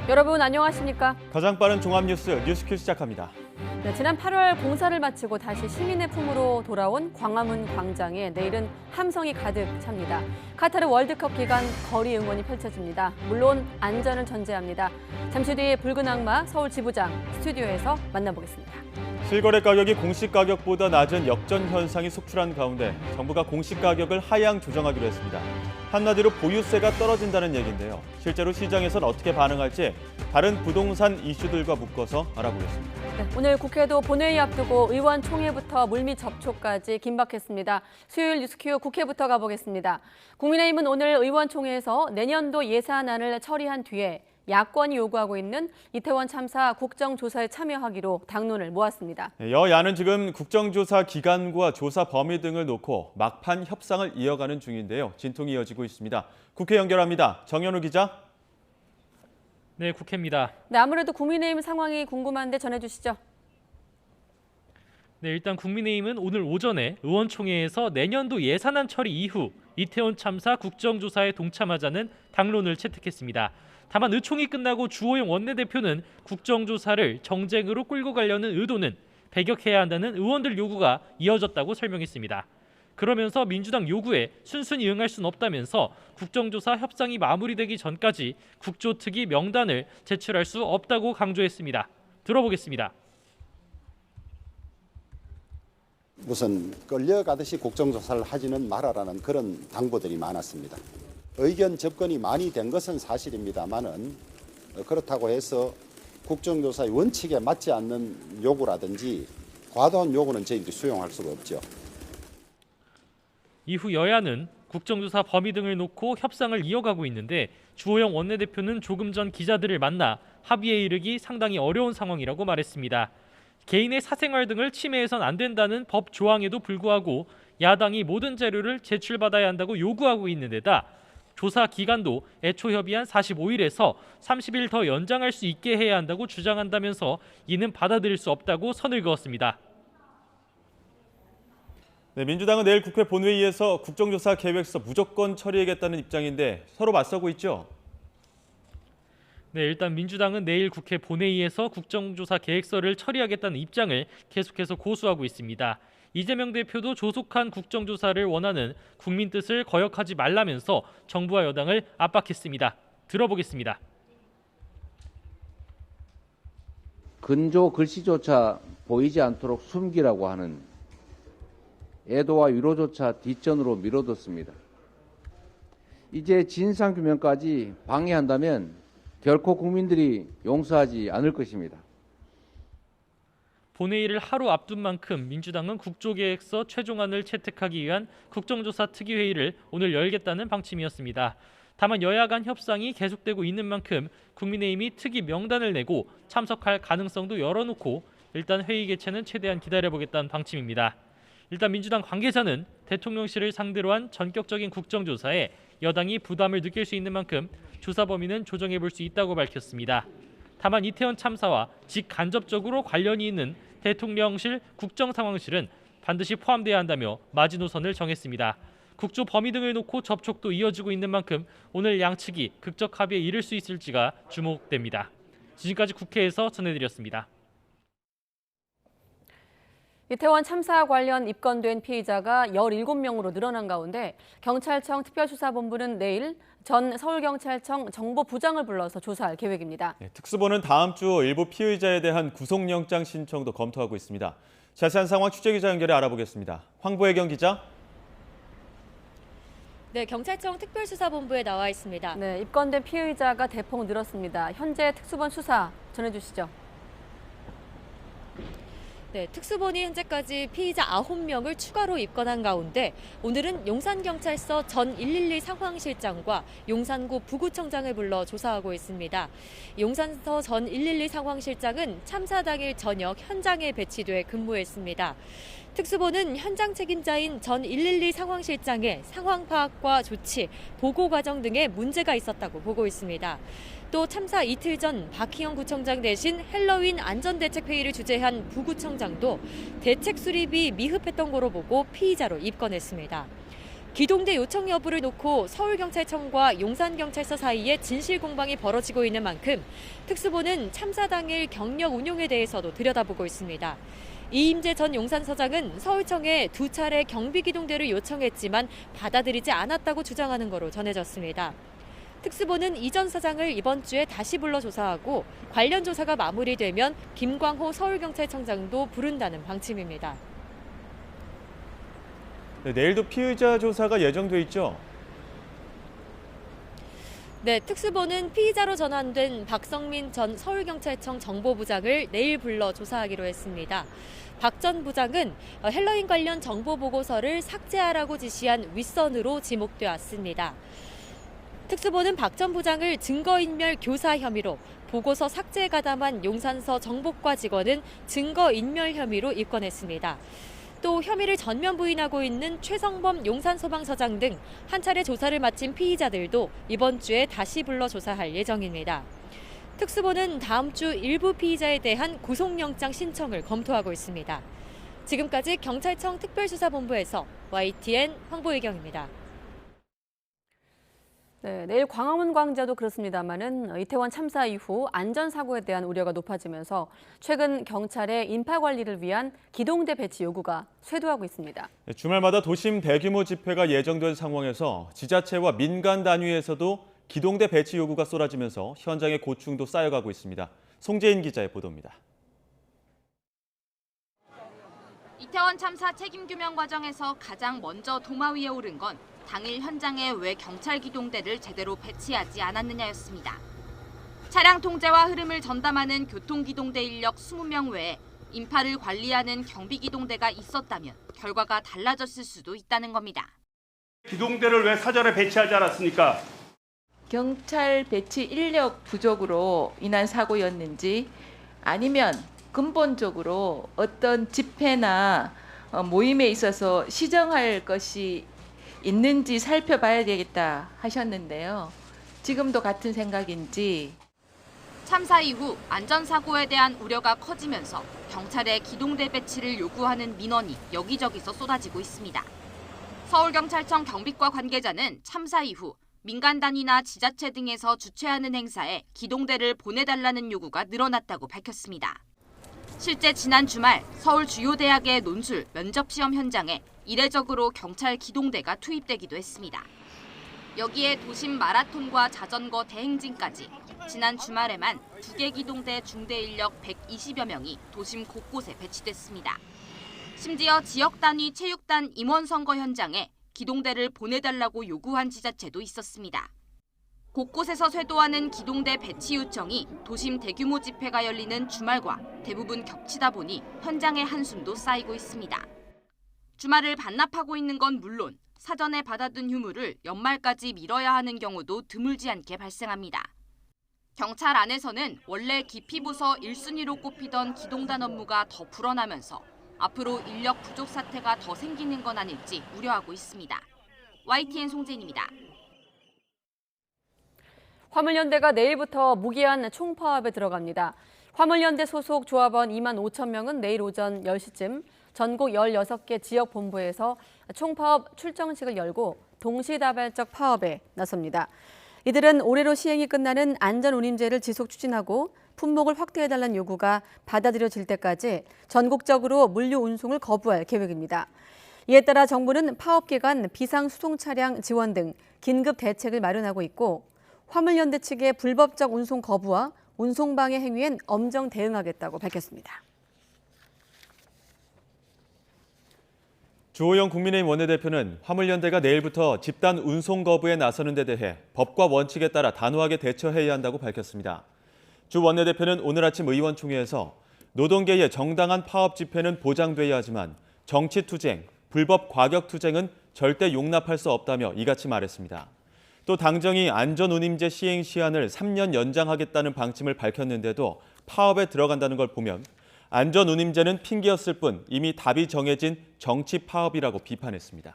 여러분 안녕하십니까? 가장 빠른 종합뉴스 뉴스큐 시작합니다. 네, 지난 8월 공사를 마치고 다시 시민의 품으로 돌아온 광화문 광장에 내일은 함성이 가득 찹니다. 카타르 월드컵 기간 거리 응원이 펼쳐집니다. 물론 안전을 전제합니다. 잠시 뒤에 붉은 악마 서울 지부장 스튜디오에서 만나보겠습니다. 실거래 가격이 공시 가격보다 낮은 역전 현상이 속출한 가운데 정부가 공시 가격을 하향 조정하기로 했습니다. 한마디로 보유세가 떨어진다는 얘기인데요. 실제로 시장에선 어떻게 반응할지 다른 부동산 이슈들과 묶어서 알아보겠습니다. 네, 오늘 국회도 본회의 앞두고 의원총회부터 물밑 접촉까지 긴박했습니다. 수요일 뉴스큐 국회부터 가보겠습니다. 국민의힘은 오늘 의원총회에서 내년도 예산안을 처리한 뒤에 야권이 요구하고 있는 이태원 참사 국정조사에 참여하기로 당론을 모았습니다. 여야는 지금 국정조사 기간과 조사 범위 등을 놓고 막판 협상을 이어가는 중인데요. 진통이 이어지고 있습니다. 국회 연결합니다. 정현우 기자. 네, 국회입니다. 네, 아무래도 국민의힘 상황이 궁금한데 전해주시죠. 네, 일단 국민의힘은 오늘 오전에 의원총회에서 내년도 예산안 처리 이후 이태원 참사 국정조사에 동참하자는 당론을 채택했습니다. 다만 의총이 끝나고 주호영 원내대표는 국정조사를 정쟁으로 끌고 가려는 의도는 배격해야 한다는 의원들 요구가 이어졌다고 설명했습니다. 그러면서 민주당 요구에 순순히 응할 수는 없다면서 국정조사 협상이 마무리되기 전까지 국조특위 명단을 제출할 수 없다고 강조했습니다. 들어보겠습니다. 우선 끌려가듯이 국정조사를 하지는 말아라는 그런 당부들이 많았습니다. 의견 접근이 많이 된 것은 사실입니다만은 그렇다고 해서 국정조사의 원칙에 맞지 않는 요구라든지 과도한 요구는 저희들이 수용할 수가 없죠. 이후 여야는 국정조사 범위 등을 놓고 협상을 이어가고 있는데 주호영 원내대표는 조금 전 기자들을 만나 합의에 이르기 상당히 어려운 상황이라고 말했습니다. 개인의 사생활 등을 침해해선 안 된다는 법 조항에도 불구하고 야당이 모든 자료를 제출받아야 한다고 요구하고 있는 데다 조사 기간도 애초 협의한 45일에서 30일 더 연장할 수 있게 해야 한다고 주장한다면서 이는 받아들일 수 없다고 선을 그었습니다. 네, 민주당은 내일 국회 본회의에서 국정조사 계획서 무조건 처리하겠다는 입장인데 서로 맞서고 있죠? 네, 일단 민주당은 내일 국회 본회의에서 국정조사 계획서를 처리하겠다는 입장을 계속해서 고수하고 있습니다. 이재명 대표도 조속한 국정조사를 원하는 국민 뜻을 거역하지 말라면서 정부와 여당을 압박했습니다. 들어보겠습니다. 근조 글씨조차 보이지 않도록 숨기라고 하는 애도와 위로조차 뒷전으로 미뤄뒀습니다. 이제 진상규명까지 방해한다면 결코 국민들이 용서하지 않을 것입니다. 본회의를 하루 앞둔 만큼 민주당은 국조계획서 최종안을 채택하기 위한 국정조사 특위회의를 오늘 열겠다는 방침이었습니다. 다만 여야 간 협상이 계속되고 있는 만큼 국민의힘이 특위 명단을 내고 참석할 가능성도 열어놓고 일단 회의 개최는 최대한 기다려보겠다는 방침입니다. 일단 민주당 관계자는 대통령실을 상대로 한 전격적인 국정조사에 여당이 부담을 느낄 수 있는 만큼 조사 범위는 조정해볼 수 있다고 밝혔습니다. 다만 이태원 참사와 직간접적으로 관련이 있는 대통령실 국정상황실은 반드시 포함돼야 한다며 마지노선을 정했습니다. 국조 범위 등을 놓고 접촉도 이어지고 있는 만큼 오늘 양측이 극적 합의에 이를 수 있을지가 주목됩니다. 지금까지 국회에서 전해드렸습니다. 이태원 참사 관련 입건된 피의자가 17명으로 늘어난 가운데 경찰청 특별수사본부는 내일 전 서울경찰청 정보부장을 불러서 조사할 계획입니다. 네, 특수본은 다음 주 일부 피의자에 대한 구속영장 신청도 검토하고 있습니다. 자세한 상황 취재기자 연결해 알아보겠습니다. 황보혜경 기자. 네, 경찰청 특별수사본부에 나와 있습니다. 네, 입건된 피의자가 대폭 늘었습니다. 현재 특수본 수사 전해주시죠. 네, 특수본이 현재까지 피의자 9명을 추가로 입건한 가운데 오늘은 용산경찰서 전 112 상황실장과 용산구 부구청장을 불러 조사하고 있습니다. 용산서 전 112 상황실장은 참사 당일 저녁 현장에 배치돼 근무했습니다. 특수본은 현장 책임자인 전 112 상황실장의 상황 파악과 조치, 보고 과정 등에 문제가 있었다고 보고 있습니다. 또 참사 이틀 전 박희영 구청장 대신 헬로윈 안전대책회의를 주재한 부구청장도 대책 수립이 미흡했던 거로 보고 피의자로 입건했습니다. 기동대 요청 여부를 놓고 서울경찰청과 용산경찰서 사이에 진실 공방이 벌어지고 있는 만큼 특수본은 참사 당일 경력 운용에 대해서도 들여다보고 있습니다. 이임재 전 용산서장은 서울청에 2차례 경비기동대를 요청했지만 받아들이지 않았다고 주장하는 거로 전해졌습니다. 특수본은 이 전 사장을 이번 주에 다시 불러 조사하고 관련 조사가 마무리되면 김광호 서울경찰청장도 부른다는 방침입니다. 네, 내일도 피의자 조사가 예정돼 있죠? 네, 특수본은 피의자로 전환된 박성민 전 서울경찰청 정보부장을 내일 불러 조사하기로 했습니다. 박 전 부장은 헬로윈 관련 정보 보고서를 삭제하라고 지시한 윗선으로 지목돼 왔습니다. 특수본은 박 전 부장을 증거인멸 교사 혐의로, 보고서 삭제에 가담한 용산서 정보과 직원은 증거인멸 혐의로 입건했습니다. 또 혐의를 전면 부인하고 있는 최성범 용산소방서장 등 한 차례 조사를 마친 피의자들도 이번 주에 다시 불러 조사할 예정입니다. 특수본은 다음 주 일부 피의자에 대한 구속영장 신청을 검토하고 있습니다. 지금까지 경찰청 특별수사본부에서 YTN 황보혜경입니다. 네, 내일 광화문 광장도 그렇습니다만은 이태원 참사 이후 안전사고에 대한 우려가 높아지면서 최근 경찰의 인파 관리를 위한 기동대 배치 요구가 쇄도하고 있습니다. 주말마다 도심 대규모 집회가 예정된 상황에서 지자체와 민간 단위에서도 기동대 배치 요구가 쏟아지면서 현장의 고충도 쌓여가고 있습니다. 송재인 기자의 보도입니다. 이태원 참사 책임규명 과정에서 가장 먼저 도마 위에 오른 건 당일 현장에 왜 경찰 기동대를 제대로 배치하지 않았느냐였습니다. 차량 통제와 흐름을 전담하는 교통기동대 인력 20명 외에 인파를 관리하는 경비기동대가 있었다면 결과가 달라졌을 수도 있다는 겁니다. 기동대를 왜 사전에 배치하지 않았습니까? 경찰 배치 인력 부족으로 인한 사고였는지 아니면 근본적으로 어떤 집회나 모임에 있어서 시정할 것이 있는지 살펴봐야 되겠다 하셨는데요. 지금도 같은 생각인지. 참사 이후 안전사고에 대한 우려가 커지면서 경찰의 기동대 배치를 요구하는 민원이 여기저기서 쏟아지고 있습니다. 서울경찰청 경비과 관계자는 참사 이후 민간 단위나 지자체 등에서 주최하는 행사에 기동대를 보내달라는 요구가 늘어났다고 밝혔습니다. 실제 지난 주말 서울 주요 대학의 논술, 면접 시험 현장에 이례적으로 경찰 기동대가 투입되기도 했습니다. 여기에 도심 마라톤과 자전거 대행진까지 지난 주말에만 2개 기동대 중대 인력 120여 명이 도심 곳곳에 배치됐습니다. 심지어 지역 단위 체육단 임원 선거 현장에 기동대를 보내달라고 요구한 지자체도 있었습니다. 곳곳에서 쇄도하는 기동대 배치 요청이 도심 대규모 집회가 열리는 주말과 대부분 겹치다 보니 현장의 한숨도 쌓이고 있습니다. 주말을 반납하고 있는 건 물론 사전에 받아둔 휴무를 연말까지 미뤄야 하는 경우도 드물지 않게 발생합니다. 경찰 안에서는 원래 기피부서 1순위로 꼽히던 기동단 업무가 더 불어나면서 앞으로 인력 부족 사태가 더 생기는 건 아닐지 우려하고 있습니다. YTN 송재인입니다. 화물연대가 내일부터 무기한 총파업에 들어갑니다. 화물연대 소속 조합원 2만 5천 명은 내일 오전 10시쯤 전국 16개 지역 본부에서 총파업 출정식을 열고 동시다발적 파업에 나섭니다. 이들은 올해로 시행이 끝나는 안전운임제를 지속 추진하고 품목을 확대해달라는 요구가 받아들여질 때까지 전국적으로 물류 운송을 거부할 계획입니다. 이에 따라 정부는 파업 기간 비상수송 차량 지원 등 긴급 대책을 마련하고 있고 화물연대 측의 불법적 운송 거부와 운송방해 행위엔 엄정 대응하겠다고 밝혔습니다. 주호영 국민의힘 원내대표는 화물연대가 내일부터 집단 운송 거부에 나서는 데 대해 법과 원칙에 따라 단호하게 대처해야 한다고 밝혔습니다. 주 원내대표는 오늘 아침 의원총회에서 노동계의 정당한 파업 집회는 보장돼야 하지만 정치투쟁, 불법 과격투쟁은 절대 용납할 수 없다며 이같이 말했습니다. 또 당정이 안전운임제 시행 시한을 3년 연장하겠다는 방침을 밝혔는데도 파업에 들어간다는 걸 보면 안전운임제는 핑계였을 뿐 이미 답이 정해진 정치 파업이라고 비판했습니다.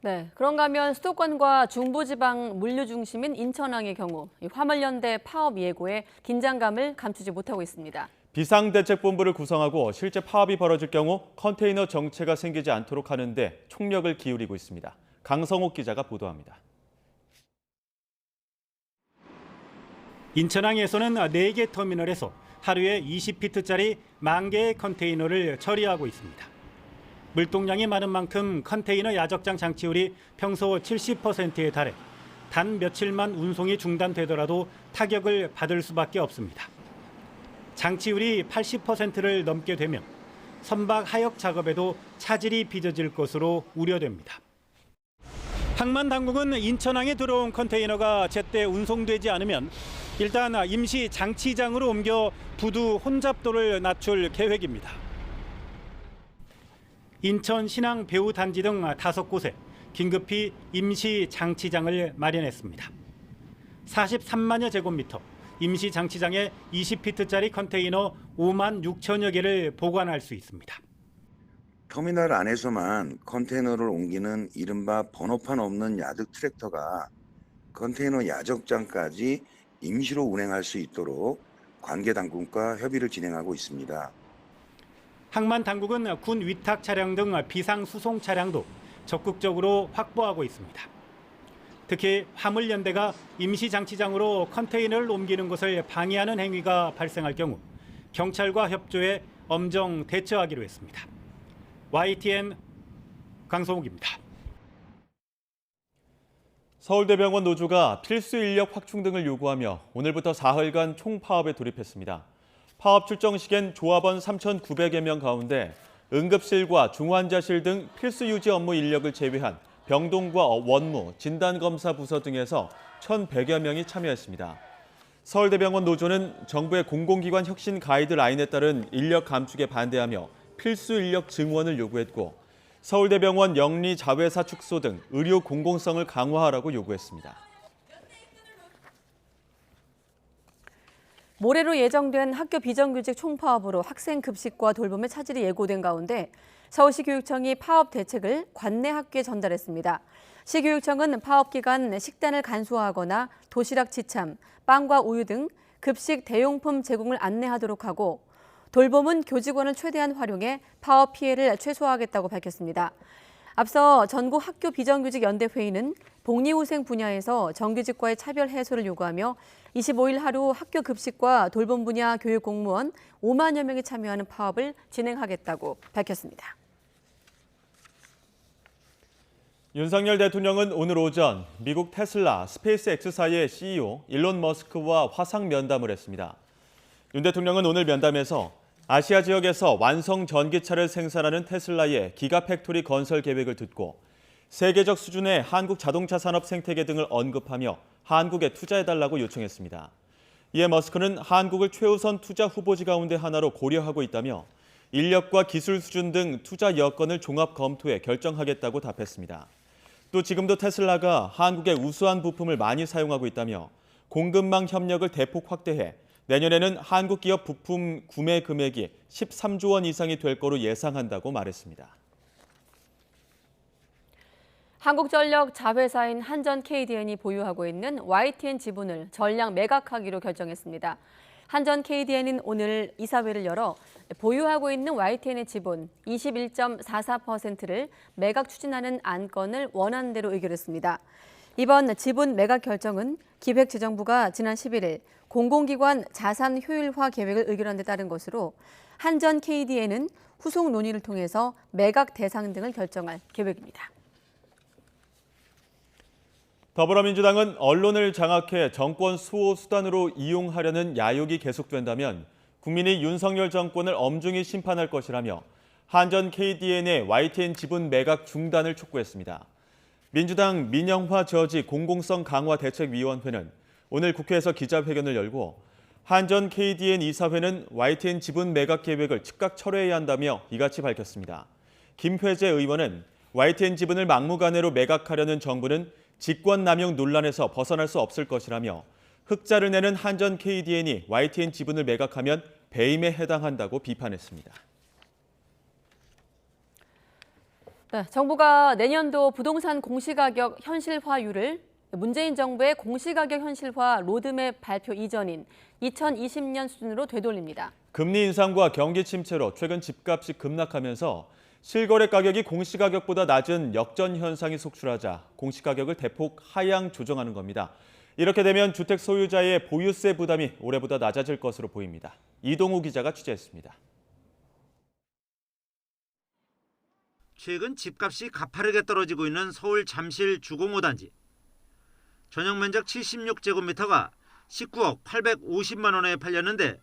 네, 그런가 하면 수도권과 중부지방 물류 중심인 인천항의 경우 화물연대 파업 예고에 긴장감을 감추지 못하고 있습니다. 비상대책본부를 구성하고 실제 파업이 벌어질 경우 컨테이너 정체가 생기지 않도록 하는 데 총력을 기울이고 있습니다. 강성옥 기자가 보도합니다. 인천항에서는 4개 터미널에서 하루에 20피트짜리 10,000개의 컨테이너를 처리하고 있습니다. 물동량이 많은 만큼 컨테이너 야적장 장치율이 평소 70%에 달해 단 며칠만 운송이 중단되더라도 타격을 받을 수밖에 없습니다. 장치율이 80%를 넘게 되면 선박 하역 작업에도 차질이 빚어질 것으로 우려됩니다. 항만 당국은 인천항에 들어온 컨테이너가 제때 운송되지 않으면 일단 임시 장치장으로 옮겨 부두 혼잡도를 낮출 계획입니다. 인천 신항 배후 단지 등 5곳에 긴급히 임시 장치장을 마련했습니다. 43만여 제곱미터 임시 장치장에 20피트짜리 컨테이너 5만 6천여 개를 보관할 수 있습니다. 터미널 안에서만 컨테이너를 옮기는 이른바 번호판 없는 야득 트랙터가 컨테이너 야적장까지 임시로 운행할 수 있도록 관계 당국과 협의를 진행하고 있습니다. 항만 당국은 군 위탁 차량 등 비상 수송 차량도 적극적으로 확보하고 있습니다. 특히 화물연대가 임시 장치장으로 컨테이너를 옮기는 것을 방해하는 행위가 발생할 경우 경찰과 협조해 엄정 대처하기로 했습니다. YTN 강성욱입니다. 서울대병원 노조가 필수 인력 확충 등을 요구하며 오늘부터 사흘간 총파업에 돌입했습니다. 파업 출정식엔 조합원 3,900여 명 가운데 응급실과 중환자실 등 필수 유지 업무 인력을 제외한 병동과 원무, 진단검사 부서 등에서 1,100여 명이 참여했습니다. 서울대병원 노조는 정부의 공공기관 혁신 가이드라인에 따른 인력 감축에 반대하며 필수 인력 증원을 요구했고 서울대병원 영리 자회사 축소 등 의료 공공성을 강화하라고 요구했습니다. 모레로 예정된 학교 비정규직 총파업으로 학생 급식과 돌봄에 차질이 예고된 가운데 서울시 교육청이 파업 대책을 관내 학교에 전달했습니다. 시교육청은 파업 기간 식단을 간소화하거나 도시락 지참, 빵과 우유 등 급식 대용품 제공을 안내하도록 하고 돌봄은 교직원을 최대한 활용해 파업 피해를 최소화하겠다고 밝혔습니다. 앞서 전국 학교 비정규직 연대회의는 복리후생 분야에서 정규직과의 차별 해소를 요구하며 25일 하루 학교 급식과 돌봄 분야 교육 공무원 5만여 명이 참여하는 파업을 진행하겠다고 밝혔습니다. 윤석열 대통령은 오늘 오전 미국 테슬라, 스페이스X사의 CEO 일론 머스크와 화상 면담을 했습니다. 윤 대통령은 오늘 면담에서 아시아 지역에서 완성 전기차를 생산하는 테슬라의 기가팩토리 건설 계획을 듣고 세계적 수준의 한국 자동차 산업 생태계 등을 언급하며 한국에 투자해달라고 요청했습니다. 이에 머스크는 한국을 최우선 투자 후보지 가운데 하나로 고려하고 있다며 인력과 기술 수준 등 투자 여건을 종합 검토해 결정하겠다고 답했습니다. 또 지금도 테슬라가 한국의 우수한 부품을 많이 사용하고 있다며 공급망 협력을 대폭 확대해 내년에는 한국 기업 부품 구매 금액이 13조 원 이상이 될 거로 예상한다고 말했습니다. 한국전력 자회사인 한전 KDN이 보유하고 있는 YTN 지분을 전량 매각하기로 결정했습니다. 한전 KDN은 오늘 이사회를 열어 보유하고 있는 YTN의 지분 21.44%를 매각 추진하는 안건을 원하는 대로 의결했습니다. 이번 지분 매각 결정은 기획재정부가 지난 11일 공공기관 자산 효율화 계획을 의결한 데 따른 것으로 한전 KDN은 후속 논의를 통해서 매각 대상 등을 결정할 계획입니다. 더불어민주당은 언론을 장악해 정권 수호 수단으로 이용하려는 야욕이 계속된다면 국민이 윤석열 정권을 엄중히 심판할 것이라며 한전 KDN의 YTN 지분 매각 중단을 촉구했습니다. 민주당 민영화 저지 공공성 강화 대책위원회는 오늘 국회에서 기자회견을 열고 한전 KDN 이사회는 YTN 지분 매각 계획을 즉각 철회해야 한다며 이같이 밝혔습니다. 김회재 의원은 YTN 지분을 막무가내로 매각하려는 정부는 직권남용 논란에서 벗어날 수 없을 것이라며 흑자를 내는 한전 KDN이 YTN 지분을 매각하면 배임에 해당한다고 비판했습니다. 네, 정부가 내년도 부동산 공시가격 현실화율을 문재인 정부의 공시가격 현실화 로드맵 발표 이전인 2020년 수준으로 되돌립니다. 금리 인상과 경기 침체로 최근 집값이 급락하면서 실거래 가격이 공시가격보다 낮은 역전 현상이 속출하자 공시가격을 대폭 하향 조정하는 겁니다. 이렇게 되면 주택 소유자의 보유세 부담이 올해보다 낮아질 것으로 보입니다. 이동우 기자가 취재했습니다. 최근 집값이 가파르게 떨어지고 있는 서울 잠실 주공 5단지. 전용 면적 76제곱미터가 19억 850만 원에 팔렸는데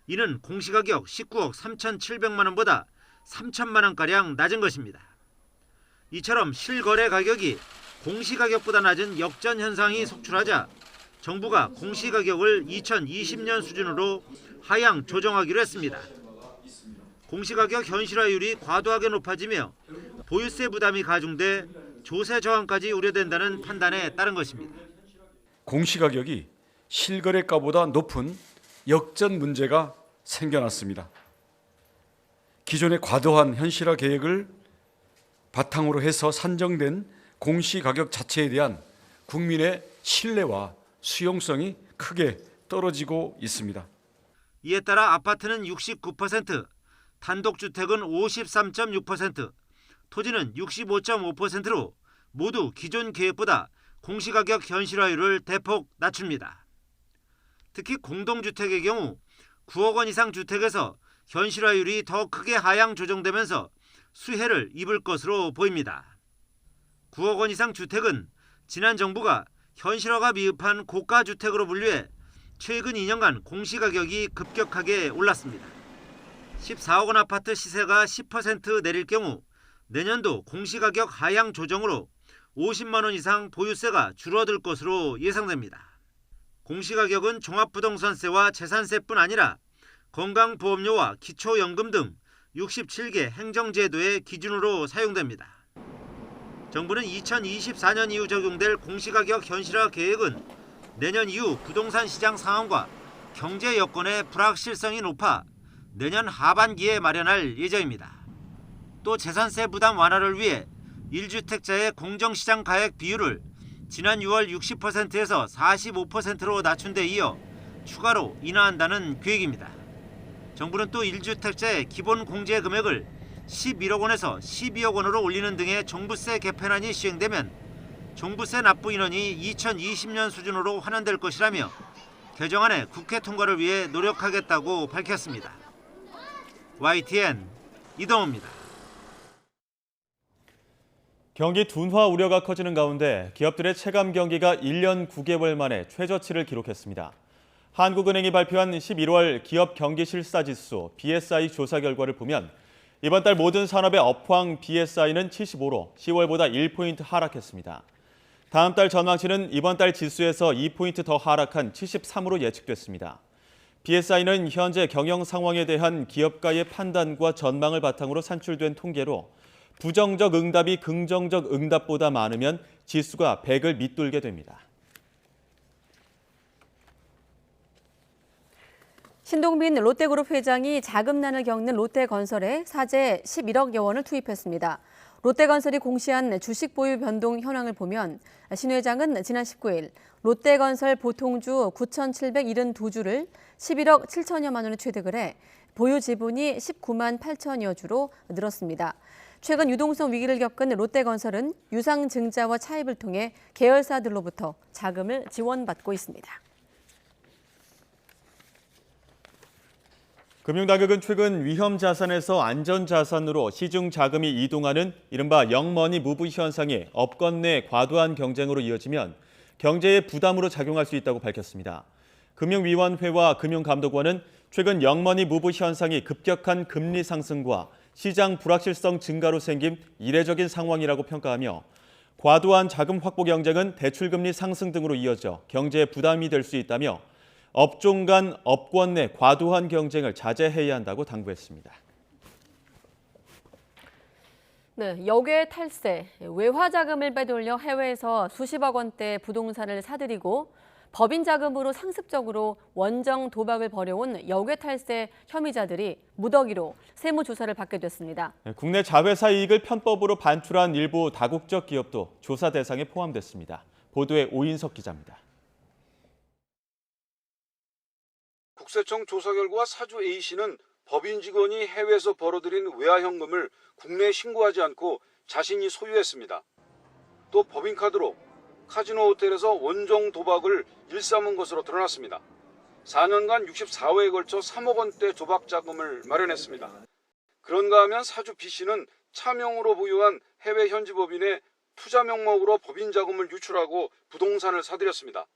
이는 공시가격 19억 3,700만 원보다 3천만 원가량 낮은 것입니다. 이처럼 실거래 가격이 공시가격보다 낮은 역전 현상이 속출하자 정부가 공시가격을 2020년 수준으로 하향 조정하기로 했습니다. 공시가격 현실화율이 과도하게 높아지며 보유세 부담이 가중돼 조세 저항까지 우려된다는 판단에 따른 것입니다. 공시가격이 실거래가보다 높은 역전 문제가 생겨났습니다. 기존의 과도한 현실화 계획을 바탕으로 해서 산정된 공시가격 자체에 대한 국민의 신뢰와 수용성이 크게 떨어지고 있습니다. 이에 따라 아파트는 69%, 단독주택은 53.6%, 토지는 65.5%로 모두 기존 계획보다 공시가격 현실화율을 대폭 낮춥니다. 특히 공동주택의 경우 9억 원 이상 주택에서 현실화율이 더 크게 하향 조정되면서 수혜를 입을 것으로 보입니다. 9억 원 이상 주택은 지난 정부가 현실화가 미흡한 고가주택으로 분류해 최근 2년간 공시가격이 급격하게 올랐습니다. 14억 원 아파트 시세가 10% 내릴 경우 내년도 공시가격 하향 조정으로 50만 원 이상 보유세가 줄어들 것으로 예상됩니다. 공시가격은 종합부동산세와 재산세뿐 아니라 건강보험료와 기초연금 등 67개 행정제도의 기준으로 사용됩니다. 정부는 2024년 이후 적용될 공시가격 현실화 계획은 내년 이후 부동산 시장 상황과 경제 여건의 불확실성이 높아 내년 하반기에 마련할 예정입니다. 또 재산세 부담 완화를 위해 1주택자의 공정시장 가액 비율을 지난 6월 60%에서 45%로 낮춘 데 이어 추가로 인하한다는 계획입니다. 정부는 또 1주택자의 기본 공제 금액을 11억 원에서 12억 원으로 올리는 등의 종부세 개편안이 시행되면 종부세 납부 인원이 2020년 수준으로 환원될 것이라며 개정안의 국회 통과를 위해 노력하겠다고 밝혔습니다. YTN 이동호입니다. 경기 둔화 우려가 커지는 가운데 기업들의 체감 경기가 1년 9개월 만에 최저치를 기록했습니다. 한국은행이 발표한 11월 기업 경기 실사지수 BSI 조사 결과를 보면 이번 달 모든 산업의 업황 BSI는 75로 10월보다 1포인트 하락했습니다. 다음 달 전망치는 이번 달 지수에서 2포인트 더 하락한 73으로 예측됐습니다. BSI는 현재 경영 상황에 대한 기업가의 판단과 전망을 바탕으로 산출된 통계로 부정적 응답이 긍정적 응답보다 많으면 지수가 100을 밑돌게 됩니다. 신동빈 롯데그룹 회장이 자금난을 겪는 롯데건설에 사재 11억여 원을 투입했습니다. 롯데건설이 공시한 주식 보유 변동 현황을 보면 신 회장은 지난 19일 롯데건설 보통주 9,772주를 11억 7천여만 원에 취득을 해 보유 지분이 19만 8천여 주로 늘었습니다. 최근 유동성 위기를 겪은 롯데건설은 유상증자와 차입을 통해 계열사들로부터 자금을 지원받고 있습니다. 금융당국은 최근 위험자산에서 안전자산으로 시중 자금이 이동하는 이른바 영머니 무브 현상이 업권 내 과도한 경쟁으로 이어지면 경제에 부담으로 작용할 수 있다고 밝혔습니다. 금융위원회와 금융감독원은 최근 영머니 무브 현상이 급격한 금리 상승과 시장 불확실성 증가로 생긴 이례적인 상황이라고 평가하며 과도한 자금 확보 경쟁은 대출금리 상승 등으로 이어져 경제에 부담이 될 수 있다며 업종 간 업권 내 과도한 경쟁을 자제해야 한다고 당부했습니다. 네, 역외 탈세, 외화 자금을 빼돌려 해외에서 수십억 원대 부동산을 사들이고 법인 자금으로 상습적으로 원정 도박을 벌여온 역외 탈세 혐의자들이 무더기로 세무조사를 받게 됐습니다. 국내 자회사 이익을 편법으로 반출한 일부 다국적 기업도 조사 대상에 포함됐습니다. 보도에 오인석 기자입니다. 국세청 조사 결과 사주 A씨는 법인 직원이 해외에서 벌어들인 외화 현금을 국내에 신고하지 않고 자신이 소유했습니다. 또 법인카드로 카지노 호텔에서 원정 도박을 일삼은 것으로 드러났습니다. 4년간 64회에 걸쳐 3억 원대 조박 자금을 마련했습니다. 그런가 하면 사주 B씨는 차명으로 보유한 해외 현지 법인의 투자 명목으로 법인 자금을 유출하고 부동산을 사들였습니다.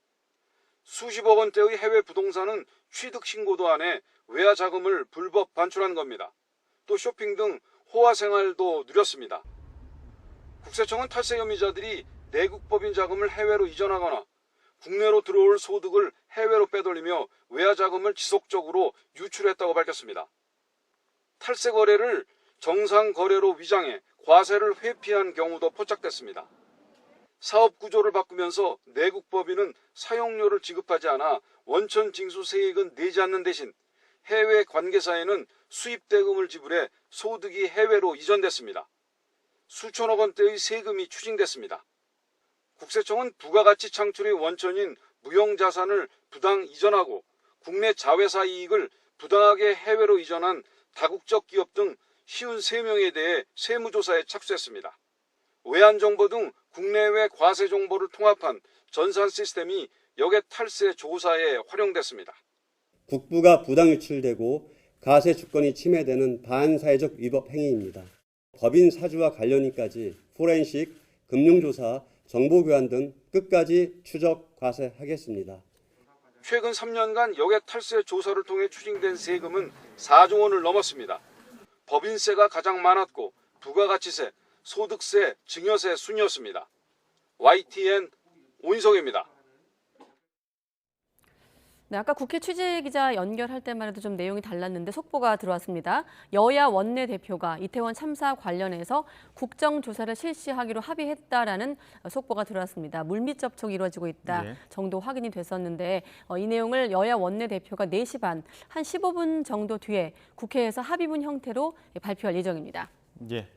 수십억 원대의 해외 부동산은 취득 신고도 안 해 외화 자금을 불법 반출한 겁니다. 또 쇼핑 등 호화 생활도 누렸습니다. 국세청은 탈세 혐의자들이 내국 법인 자금을 해외로 이전하거나 국내로 들어올 소득을 해외로 빼돌리며 외화 자금을 지속적으로 유출했다고 밝혔습니다. 탈세 거래를 정상 거래로 위장해 과세를 회피한 경우도 포착됐습니다. 사업 구조를 바꾸면서 내국 법인은 사용료를 지급하지 않아 원천 징수 세액은 내지 않는 대신 해외 관계사에는 수입 대금을 지불해 소득이 해외로 이전됐습니다. 수천억 원대의 세금이 추징됐습니다. 국세청은 부가가치 창출의 원천인 무형자산을 부당 이전하고 국내 자회사 이익을 부당하게 해외로 이전한 다국적 기업 등 53명에 대해 세무조사에 착수했습니다. 외환정보 등 국내외 과세 정보를 통합한 전산 시스템이 역외 탈세 조사에 활용됐습니다. 국부가 부당 유출되고 가세 주권이 침해되는 반사회적 위법 행위입니다. 법인 사주와 관련인까지 포렌식, 금융조사, 정보교환 등 끝까지 추적 과세하겠습니다. 최근 3년간 역외 탈세 조사를 통해 추징된 세금은 4조 원을 넘었습니다. 법인세가 가장 많았고 부가가치세, 소득세, 증여세 순이었습니다. YTN 오인석입니다. 네, 아까 국회 취재기자 연결할 때만 해도 좀 내용이 달랐는데 속보가 들어왔습니다. 여야 원내대표가 이태원 참사 관련해서 국정조사를 실시하기로 합의했다라는 속보가 들어왔습니다. 물밑 접촉이 이루어지고 있다 정도 확인이 됐었는데 이 내용을 여야 원내대표가 4시 반, 한 15분 정도 뒤에 국회에서 합의문 형태로 발표할 예정입니다. 예.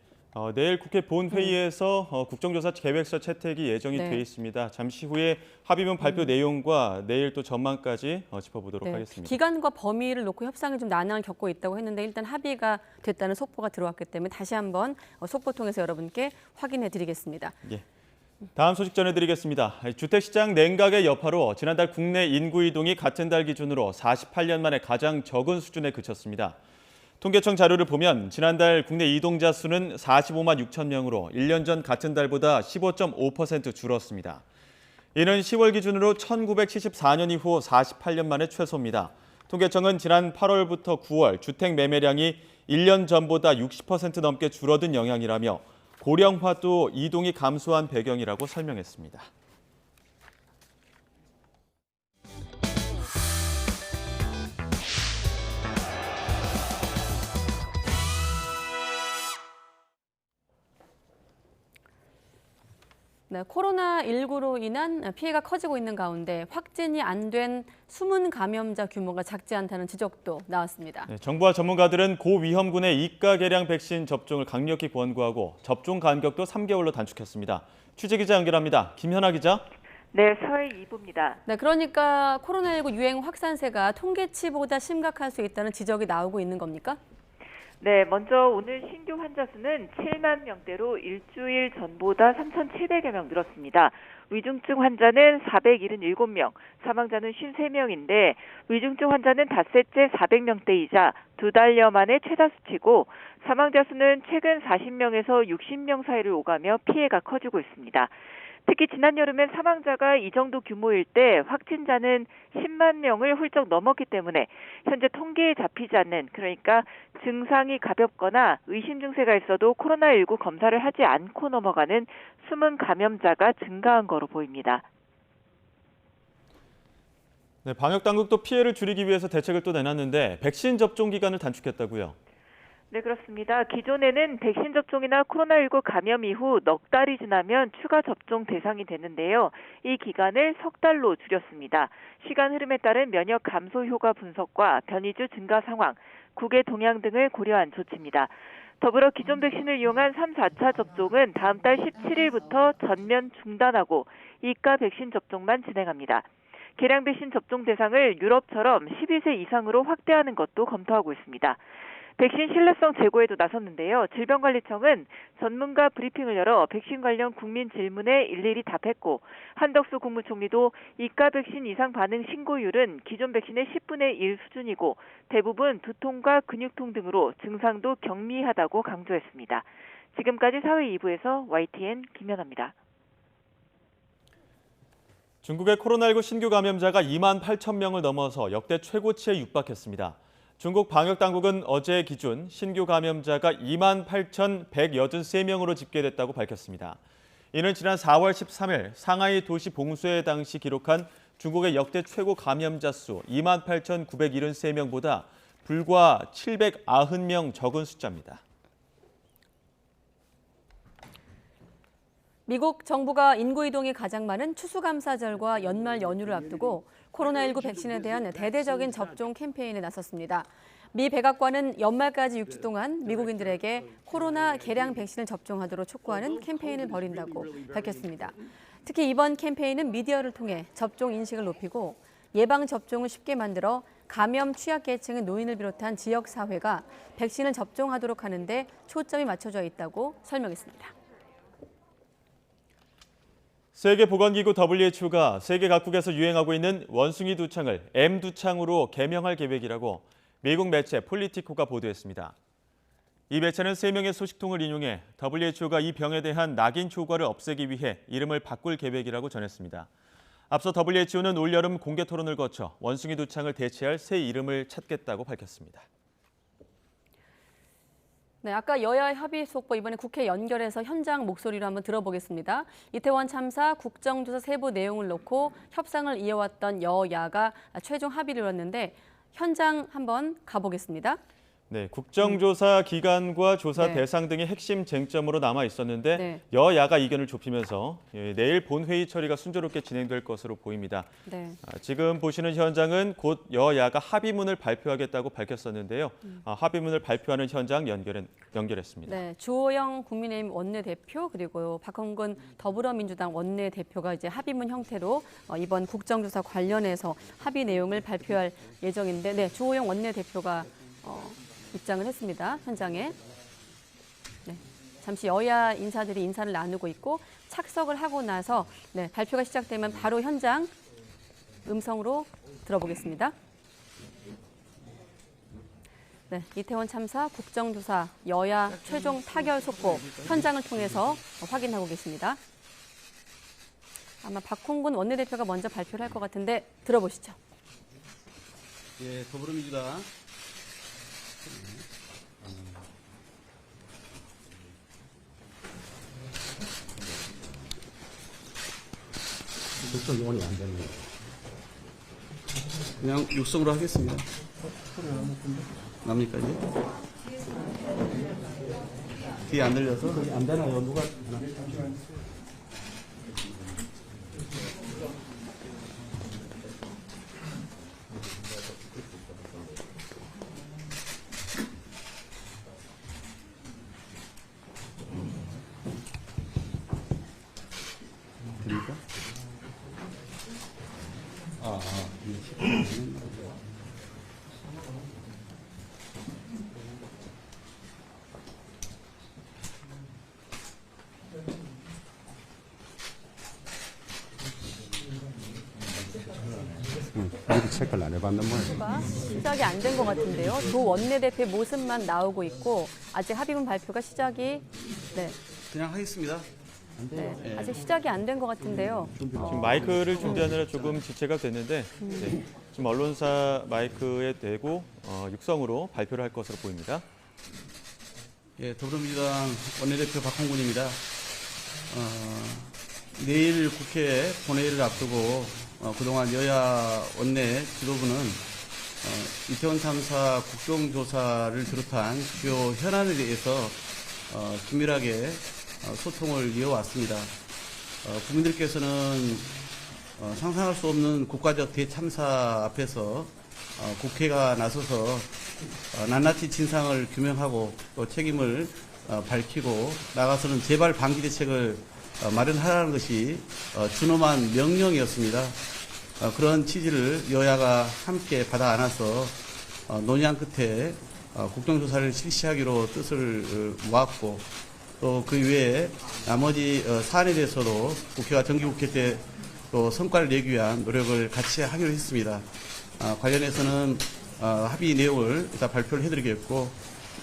내일 국회 본회의에서 국정조사 계획서 채택이 예정이 돼 있습니다. 잠시 후에 합의문 발표 내용과 내일 또 전망까지 짚어보도록 하겠습니다. 기간과 범위를 놓고 협상이 좀 난항을 겪고 있다고 했는데 일단 합의가 됐다는 속보가 들어왔기 때문에 다시 한번 속보 통해서 여러분께 확인해 드리겠습니다. 예. 다음 소식 전해드리겠습니다. 주택시장 냉각의 여파로 지난달 국내 인구 이동이 같은 달 기준으로 48년 만에 가장 적은 수준에 그쳤습니다. 통계청 자료를 보면 지난달 국내 이동자 수는 45만 6천 명으로 1년 전 같은 달보다 15.5% 줄었습니다. 이는 10월 기준으로 1974년 이후 48년 만에 최소입니다. 통계청은 지난 8월부터 9월 주택 매매량이 1년 전보다 60% 넘게 줄어든 영향이라며 고령화도 이동이 감소한 배경이라고 설명했습니다. 네, 코로나19로 인한 피해가 커지고 있는 가운데 확진이 안 된 숨은 감염자 규모가 작지 않다는 지적도 나왔습니다. 네, 정부와 전문가들은 고위험군의 이가계량 백신 접종을 강력히 권고하고 접종 간격도 3개월로 단축했습니다. 취재기자 연결합니다. 김현아 기자. 네, 서해 2부입니다. 네, 그러니까 코로나19 유행 확산세가 통계치보다 심각할 수 있다는 지적이 나오고 있는 겁니까? 네, 먼저 오늘 신규 환자 수는 7만 명대로 일주일 전보다 3,700여 명 늘었습니다. 위중증 환자는 477명, 사망자는 53명인데 위중증 환자는 닷새째 400명대이자 2달여 만에 최다 수치고 사망자 수는 최근 40명에서 60명 사이를 오가며 피해가 커지고 있습니다. 특히 지난 여름엔 사망자가 이 정도 규모일 때 확진자는 10만 명을 훌쩍 넘었기 때문에 현재 통계에 잡히지 않는, 그러니까 증상이 가볍거나 의심 증세가 있어도 코로나19 검사를 하지 않고 넘어가는 숨은 감염자가 증가한 거로 보입니다. 네, 방역당국도 피해를 줄이기 위해서 대책을 또 내놨는데 백신 접종 기간을 단축했다고요? 네, 그렇습니다. 기존에는 백신 접종이나 코로나19 감염 이후 넉 달이 지나면 추가 접종 대상이 됐는데요. 이 기간을 석 달로 줄였습니다. 시간 흐름에 따른 면역 감소 효과 분석과 변이주 증가 상황, 국외 동향 등을 고려한 조치입니다. 더불어 기존 백신을 이용한 3, 4차 접종은 다음 달 17일부터 전면 중단하고 2가 백신 접종만 진행합니다. 개량 백신 접종 대상을 유럽처럼 12세 이상으로 확대하는 것도 검토하고 있습니다. 백신 신뢰성 제고에도 나섰는데요. 질병관리청은 전문가 브리핑을 열어 백신 관련 국민 질문에 일일이 답했고, 한덕수 국무총리도 2가 백신 이상 반응 신고율은 기존 백신의 10분의 1 수준이고 대부분 두통과 근육통 등으로 증상도 경미하다고 강조했습니다. 지금까지 사회 2부에서 YTN 김연아입니다. 중국의 코로나19 신규 감염자가 2만 8천 명을 넘어서 역대 최고치에 육박했습니다. 중국 방역당국은 어제 기준 신규 감염자가 2만 8,183명으로 집계됐다고 밝혔습니다. 이는 지난 4월 13일 상하이 도시 봉쇄 당시 기록한 중국의 역대 최고 감염자 수 2만 8,973명보다 불과 790명 적은 숫자입니다. 미국 정부가 인구 이동이 가장 많은 추수감사절과 연말 연휴를 앞두고 코로나19 백신에 대한 대대적인 접종 캠페인에 나섰습니다. 미 백악관은 연말까지 6주 동안 미국인들에게 코로나 개량 백신을 접종하도록 촉구하는 캠페인을 벌인다고 밝혔습니다. 특히 이번 캠페인은 미디어를 통해 접종 인식을 높이고 예방 접종을 쉽게 만들어 감염 취약계층의 노인을 비롯한 지역사회가 백신을 접종하도록 하는 데 초점이 맞춰져 있다고 설명했습니다. 세계보건기구 WHO가 세계 각국에서 유행하고 있는 원숭이 두창을 M두창으로 개명할 계획이라고 미국 매체 폴리티코가 보도했습니다. 이 매체는 3명의 소식통을 인용해 WHO가 이 병에 대한 낙인 효과를 없애기 위해 이름을 바꿀 계획이라고 전했습니다. 앞서 WHO는 올여름 공개 토론을 거쳐 원숭이 두창을 대체할 새 이름을 찾겠다고 밝혔습니다. 네, 아까 여야 합의 속보 이번에 국회 연결해서 현장 목소리로 한번 들어보겠습니다. 이태원 참사 국정조사 세부 내용을 놓고 협상을 이어왔던 여야가 최종 합의를 이뤘는데 현장 한번 가보겠습니다. 네, 국정조사 기간과 조사 네. 대상 등이 핵심 쟁점으로 남아 있었는데 네. 여야가 이견을 좁히면서 내일 본회의 처리가 순조롭게 진행될 것으로 보입니다. 네. 지금 보시는 현장은 곧 여야가 합의문을 발표하겠다고 밝혔었는데요. 합의문을 발표하는 현장 연결했습니다. 네, 주호영 국민의힘 원내대표 그리고 박홍근 더불어민주당 원내대표가 이제 합의문 형태로 이번 국정조사 관련해서 합의 내용을 발표할 예정인데, 네, 주호영 원내대표가 입장을 했습니다. 현장에. 네, 잠시 여야 인사들이 인사를 나누고 있고 착석을 하고 나서 네, 발표가 시작되면 바로 현장 음성으로 들어보겠습니다. 네, 이태원 참사 국정조사 여야 최종 타결 속보 현장을 통해서 확인하고 계십니다. 아마 박홍근 원내대표가 먼저 발표를 할 것 같은데 들어보시죠. 예, 더불어민주당 국정 요원이 안 되는 거예요. 그냥 육성으로 하겠습니다. 납니까 이제? 귀 안 들려서? 안 되나요? 누가? 드릴까? 미리 체크를 안 해봤는 모양이에요. 시작이 안 된 것 같은데요. 조 원내대표의 모습만 나오고 있고 아직 합의문 발표가 시작이 그냥 하겠습니다. 네, 아직 시작이 안 된 것 같은데요. 지금 마이크를 준비하느라 조금 지체가 됐는데 네, 지금 언론사 마이크에 대고 육성으로 발표를 할 것으로 보입니다. 예, 더불어민주당 원내대표 박홍근입니다. 내일 국회 본회의를 앞두고 그동안 여야 원내 지도부는 이태원 참사 국정조사를 비롯한 주요 현안에 대해서 긴밀하게 소통을 이어왔습니다. 국민들께서는 상상할 수 없는 국가적 대참사 앞에서 국회가 나서서 낱낱이 진상을 규명하고 또 책임을 밝히고 나가서는 재발 방지 대책을 마련하라는 것이 준엄한 명령이었습니다. 그런 취지를 여야가 함께 받아 안아서 논의한 끝에 국정조사를 실시하기로 뜻을 모았고 또 그 외에 나머지 사안에 대해서도 국회가 정기국회 때 또 성과를 내기 위한 노력을 같이 하기로 했습니다. 관련해서는 합의 내용을 일단 발표를 해드리겠고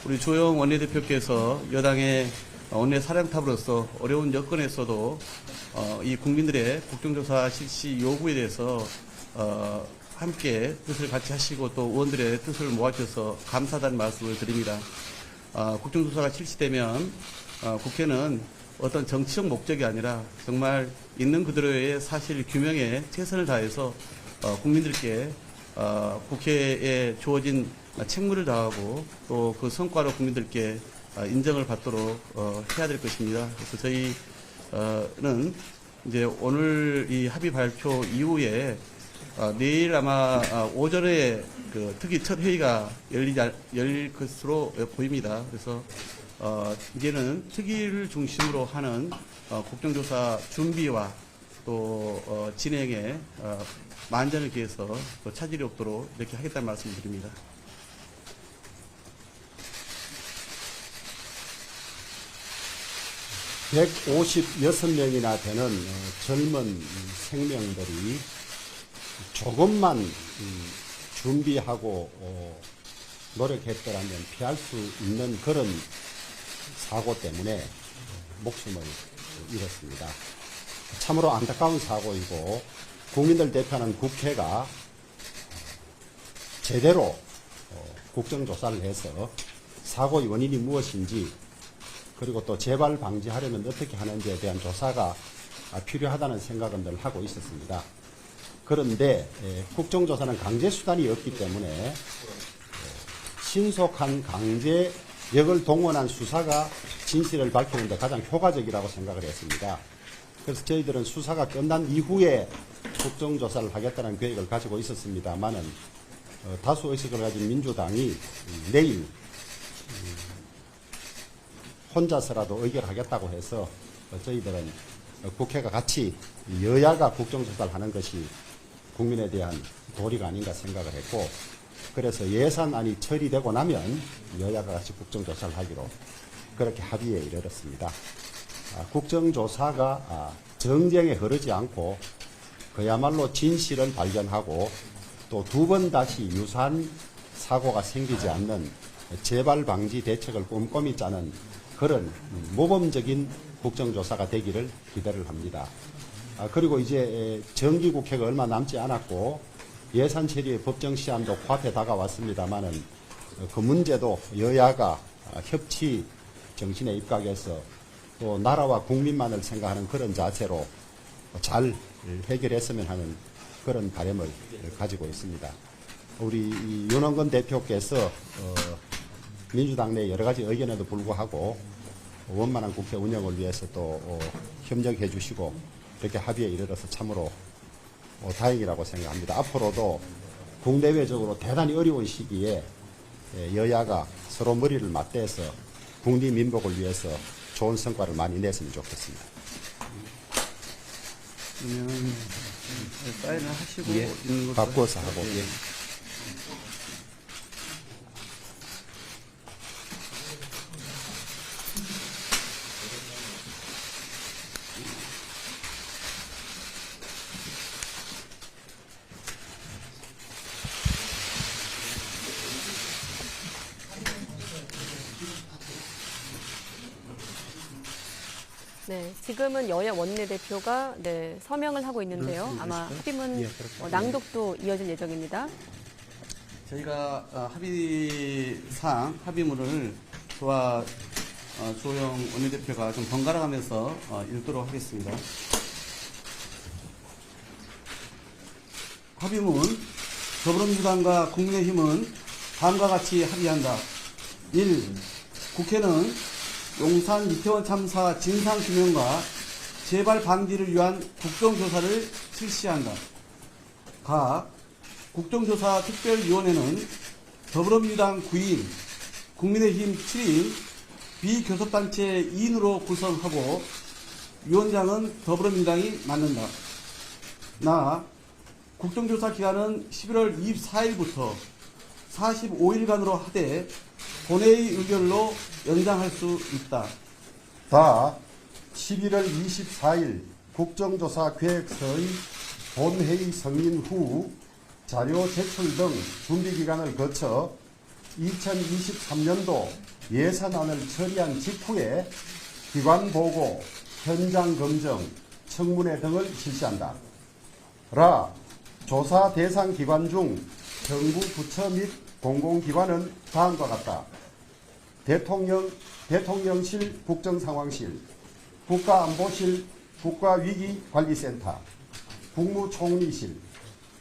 우리 조영 원내대표께서 여당의 원내 사령탑으로서 어려운 여건에서도 이 국민들의 국정조사 실시 요구에 대해서 함께 뜻을 같이 하시고 또 의원들의 뜻을 모아주셔서 감사하다는 말씀을 드립니다. 국정조사가 실시되면 국회는 어떤 정치적 목적이 아니라 정말 있는 그대로의 사실 규명에 최선을 다해서 국민들께 국회에 주어진 책무를 다하고 또 그 성과로 국민들께 인정을 받도록 해야 될 것입니다. 그래서 저희는 이제 오늘 이 합의 발표 이후에 내일 아마 오전에 그 특위 첫 회의가 열릴 것으로 보입니다. 그래서 이제는 특위를 중심으로 하는 국정조사 준비와 또 진행에 만전을 기해서 또 차질이 없도록 이렇게 하겠다는 말씀을 드립니다. (156명이나) 되는 젊은 생명들이 조금만 준비하고 노력했더라면 피할 수 있는 그런 사고 때문에 목숨을 잃었습니다. 참으로 안타까운 사고이고 국민들 대표하는 국회가 제대로 국정조사를 해서 사고의 원인이 무엇인지 그리고 또 재발 방지하려면 어떻게 하는지에 대한 조사가 필요하다는 생각은 늘 하고 있었습니다. 그런데 국정조사는 강제수단이 없기 때문에 신속한 강제력을 동원한 수사가 진실을 밝히는 데 가장 효과적이라고 생각을 했습니다. 그래서 저희들은 수사가 끝난 이후에 국정조사를 하겠다는 계획을 가지고 있었습니다만은 다수 의석을 가진 민주당이 내일 혼자서라도 의결하겠다고 해서 저희들은 국회가 같이 여야가 국정조사를 하는 것이 국민에 대한 도리가 아닌가 생각을 했고 그래서 예산안이 처리되고 나면 여야가 같이 국정조사를 하기로 그렇게 합의에 이르렀습니다. 국정조사가 정쟁에 흐르지 않고 그야말로 진실을 발견하고 또 두 번 다시 유사한 사고가 생기지 않는 재발 방지 대책을 꼼꼼히 짜는 그런 모범적인 국정조사가 되기를 기대를 합니다. 그리고 이제 정기국회가 얼마 남지 않았고 예산 처리의 법정 시한도 코앞에 다가왔습니다만은 그 문제도 여야가 협치 정신에 입각해서 또 나라와 국민만을 생각하는 그런 자세로 잘 해결했으면 하는 그런 바람을 가지고 있습니다. 우리 윤원근 대표께서 민주당 내 여러 가지 의견에도 불구하고 원만한 국회 운영을 위해서 또 협력해 주시고 이렇게 합의에 이르러서 참으로 다행이라고 생각합니다. 앞으로도 국내외적으로 대단히 어려운 시기에 여야가 서로 머리를 맞대서 국리민복을 위해서 좋은 성과를 많이 냈으면 좋겠습니다. 그러면 사인을 하시고 예, 있는 것으로 바꿔서 하고. 예. 네, 지금은 여야 원내대표가 서명을 하고 있는데요. 아마 합의문 낭독도 이어질 예정입니다. 저희가 합의사항, 합의문을 저와 조영 원내대표가 좀 번갈아가면서 읽도록 하겠습니다. 합의문, 더불어민주당과 국민의힘은 다음과 같이 합의한다. 1. 국회는 용산 이태원 참사 진상규명과 재발 방지를 위한 국정조사를 실시한다. 가 국정조사 특별위원회는 더불어민주당 9인, 국민의힘 7인, 비교섭단체 2인으로 구성하고 위원장은 더불어민주당이 맡는다. 나 국정조사 기간은 11월 24일부터 45일간으로 하되 본회의 의결로 연장할 수 있다. 다 11월 24일 국정조사 계획서의 본회의 승인 후 자료 제출 등 준비기간을 거쳐 2023년도 예산안을 처리한 직후에 기관 보고, 현장 검증, 청문회 등을 실시한다. 라. 조사 대상 기관 중 정부 부처 및 공공기관은 다음과 같다. 대통령실 국정상황실, 국가안보실 국가위기관리센터, 국무총리실,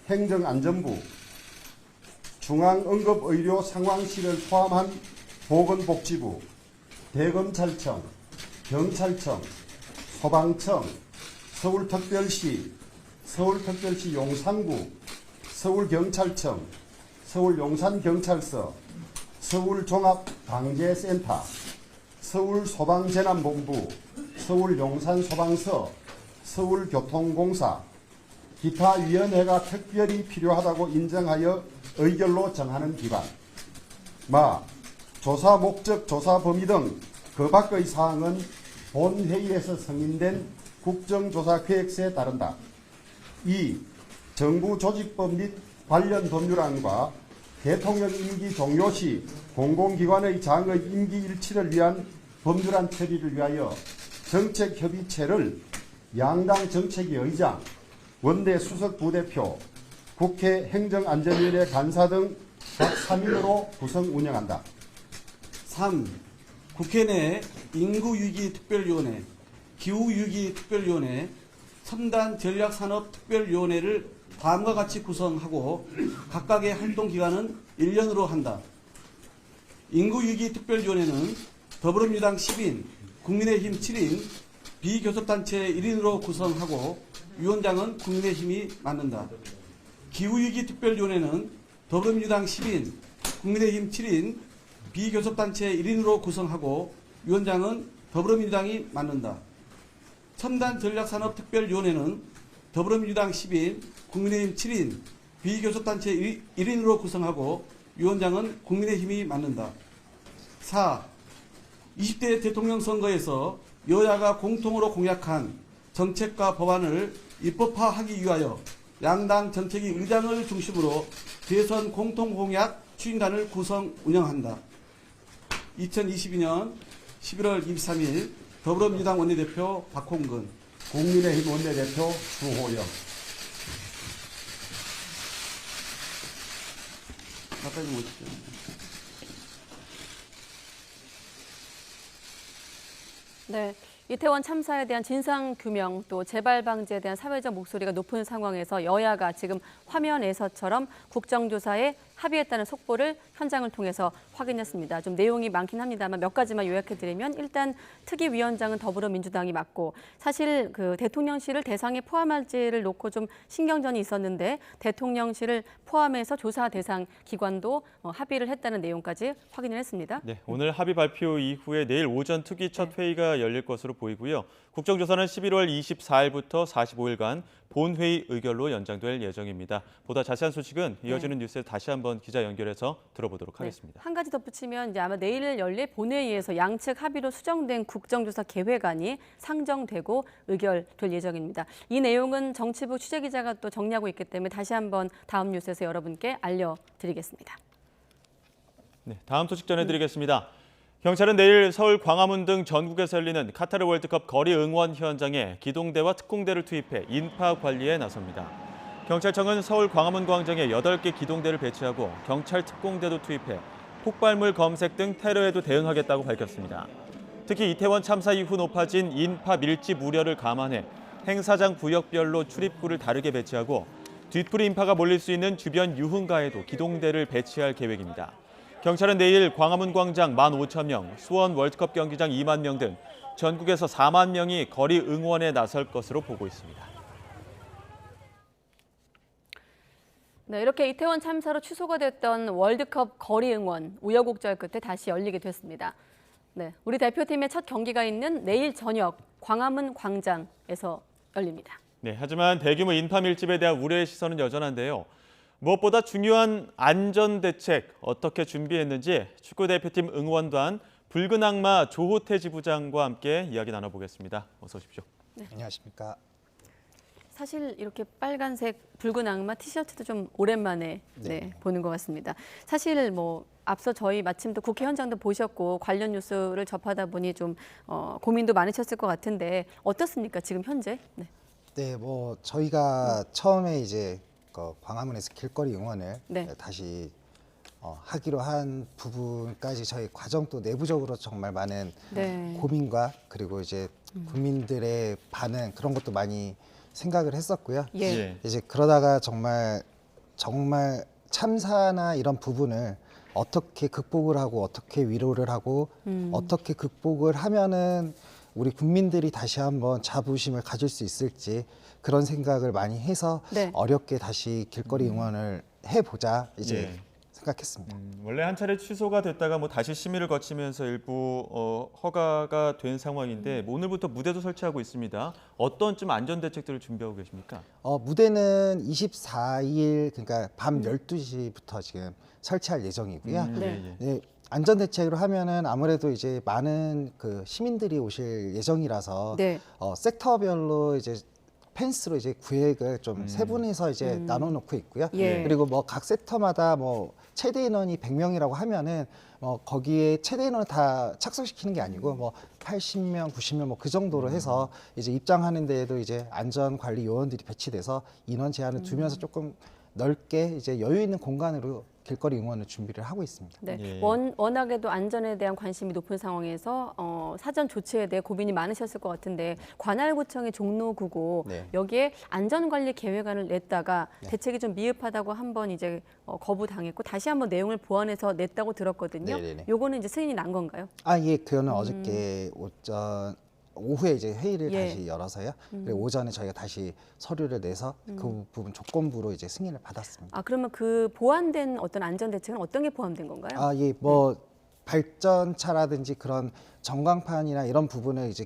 행정안전부, 중앙응급의료상황실을 포함한 보건복지부, 대검찰청, 경찰청, 소방청, 서울특별시, 서울특별시 용산구, 서울경찰청, 서울용산경찰서, 서울종합방재센터, 서울소방재난본부, 서울용산소방서, 서울교통공사, 기타 위원회가 특별히 필요하다고 인정하여 의결로 정하는 기관. 마. 조사 목적, 조사 범위 등 그 밖의 사항은 본회의에서 승인된 국정조사 계획서에 따른다. 2. 정부 조직법 및 관련 법률안과 대통령 임기 종료 시 공공기관의 장의 임기 일치를 위한 법률안 처리를 위하여 정책협의체를 양당 정책위 의장, 원내 수석 부대표, 국회 행정안전위원회 간사 등 각 3인으로 구성 운영한다. 3. 국회 내 인구위기특별위원회, 기후위기특별위원회, 첨단 전략산업특별위원회를 다음과 같이 구성하고 각각의 활동기간은 1년으로 한다. 인구위기특별위원회는 더불어민주당 10인, 국민의힘 7인, 비교섭단체 1인으로 구성하고 위원장은 국민의힘이 맡는다. 기후위기특별위원회는 더불어민주당 10인, 국민의힘 7인, 비교섭단체 1인으로 구성하고 위원장은 더불어민주당이 맡는다. 첨단 전략산업특별위원회는 더불어민주당 10인, 국민의힘 7인, 비교섭단체 1인으로 구성하고 위원장은 국민의힘이 맡는다. 4. 20대 대통령 선거에서 여야가 공통으로 공약한 정책과 법안을 입법화하기 위하여 양당 전체기 의장을 중심으로 대선 공통공약 추진단을 구성 운영한다. 2022년 11월 23일 더불어민주당 원내대표 박홍근, 국민의힘 원내대표 주호영. 가까이 좀 오십시오. 네. 이태원 참사에 대한 진상규명 또 재발 방지에 대한 사회적 목소리가 높은 상황에서 여야가 지금 화면에서처럼 국정조사에 합의했다는 속보를 현장을 통해서 확인했습니다. 좀 내용이 많긴 합니다만 몇 가지만 요약해드리면 일단 특위위원장은 더불어민주당이 맡고 사실 그 대통령실을 대상에 포함할지를 놓고 좀 신경전이 있었는데 대통령실을 포함해서 조사 대상 기관도 합의를 했다는 내용까지 확인을 했습니다. 네, 오늘 합의 발표 이후에 내일 오전 특위 첫 회의가 열릴 것으로 보이고요. 국정조사는 11월 24일부터 45일간 본회의 의결로 연장될 예정입니다. 보다 자세한 소식은 이어지는 뉴스에 다시 한번 기자 연결해서 들어보도록 하겠습니다. 한 가지 덧붙이면 이제 아마 내일 열릴 본회의에서 양측 합의로 수정된 국정조사 계획안이 상정되고 의결될 예정입니다. 이 내용은 정치부 취재기자가 또 정리하고 있기 때문에 다시 한번 다음 뉴스에서 여러분께 알려드리겠습니다. 네, 다음 소식 전해드리겠습니다. 경찰은 내일 서울 광화문 등 전국에서 열리는 카타르 월드컵 거리 응원 현장에 기동대와 특공대를 투입해 인파 관리에 나섭니다. 경찰청은 서울 광화문 광장에 8개 기동대를 배치하고 경찰 특공대도 투입해 폭발물 검색 등 테러에도 대응하겠다고 밝혔습니다. 특히 이태원 참사 이후 높아진 인파 밀집 우려를 감안해 행사장 구역별로 출입구를 다르게 배치하고 뒷풀이 인파가 몰릴 수 있는 주변 유흥가에도 기동대를 배치할 계획입니다. 경찰은 내일 광화문 광장 15,000명, 수원 월드컵 경기장 2만 명 등 전국에서 4만 명이 거리 응원에 나설 것으로 보고 있습니다. 네, 이렇게 이태원 참사로 취소가 됐던 월드컵 거리 응원 우여곡절 끝에 다시 열리게 됐습니다. 네, 우리 대표팀의 첫 경기가 있는 내일 저녁 광화문 광장에서 열립니다. 네, 하지만 대규모 인파 밀집에 대한 우려의 시선은 여전한데요. 무엇보다 중요한 안전 대책 어떻게 준비했는지 축구대표팀 응원단 붉은 악마 조호태 지부장과 함께 이야기 나눠보겠습니다. 어서 오십시오. 네. 안녕하십니까. 사실 이렇게 빨간색 붉은 악마 티셔츠도 좀 오랜만에 보는 것 같습니다. 사실 뭐 앞서 저희 마침 또 국회 현장도 보셨고 관련 뉴스를 접하다 보니 좀 고민도 많으셨을 것 같은데 어떻습니까 지금 현재? 네. 네, 뭐 저희가 처음에 이제 광화문에서 길거리 응원을 다시 하기로 한 부분까지 저희 과정도 내부적으로 정말 많은 고민과 그리고 이제 국민들의 반응 그런 것도 많이 생각을 했었고요. 이제 그러다가 정말 참사나 이런 부분을 어떻게 극복을 하고 어떻게 위로를 하고 어떻게 극복을 하면은 우리 국민들이 다시 한번 자부심을 가질 수 있을지 그런 생각을 많이 해서 어렵게 다시 길거리 응원을 해보자 이제 생각했습니다. 원래 한 차례 취소가 됐다가 뭐 다시 심의를 거치면서 일부 허가가 된 상황인데 오늘부터 무대도 설치하고 있습니다. 어떤 좀 안전 대책들을 준비하고 계십니까? 무대는 24일 그러니까 밤 12시부터 지금 설치할 예정이고요. 네, 안전 대책으로 하면은 아무래도 이제 많은 그 시민들이 오실 예정이라서 섹터별로 이제 펜스로 이제 구획을 좀 세분해서 이제 나눠놓고 있고요. 그리고 뭐 각 섹터마다 뭐 최대 인원이 100명이라고 하면은 거기에 최대 인원을 다 착석시키는 게 아니고 뭐 80명, 90명 뭐 그 정도로 해서 이제 입장하는 데에도 이제 안전 관리 요원들이 배치돼서 인원 제한을 두면서 조금 넓게 이제 여유 있는 공간으로 길거리 응원을 준비를 하고 있습니다. 네, 워낙에도 안전에 대한 관심이 높은 상황에서 사전 조치에 대해 고민이 많으셨을 것 같은데 관할구청의 종로구고 여기에 안전관리 계획안을 냈다가 대책이 좀 미흡하다고 한번 이제 거부당했고 다시 한번 내용을 보완해서 냈다고 들었거든요. 요거는 이제 승인이 난 건가요? 예, 그거는 어저께 오후에 이제 회의를 다시 열어서요. 그리고 오전에 저희가 다시 서류를 내서 그 부분 조건부로 이제 승인을 받았습니다. 그러면 그 보완된 어떤 안전 대책은 어떤 게 포함된 건가요? 예, 뭐 발전차라든지 그런 전광판이나 이런 부분을 이제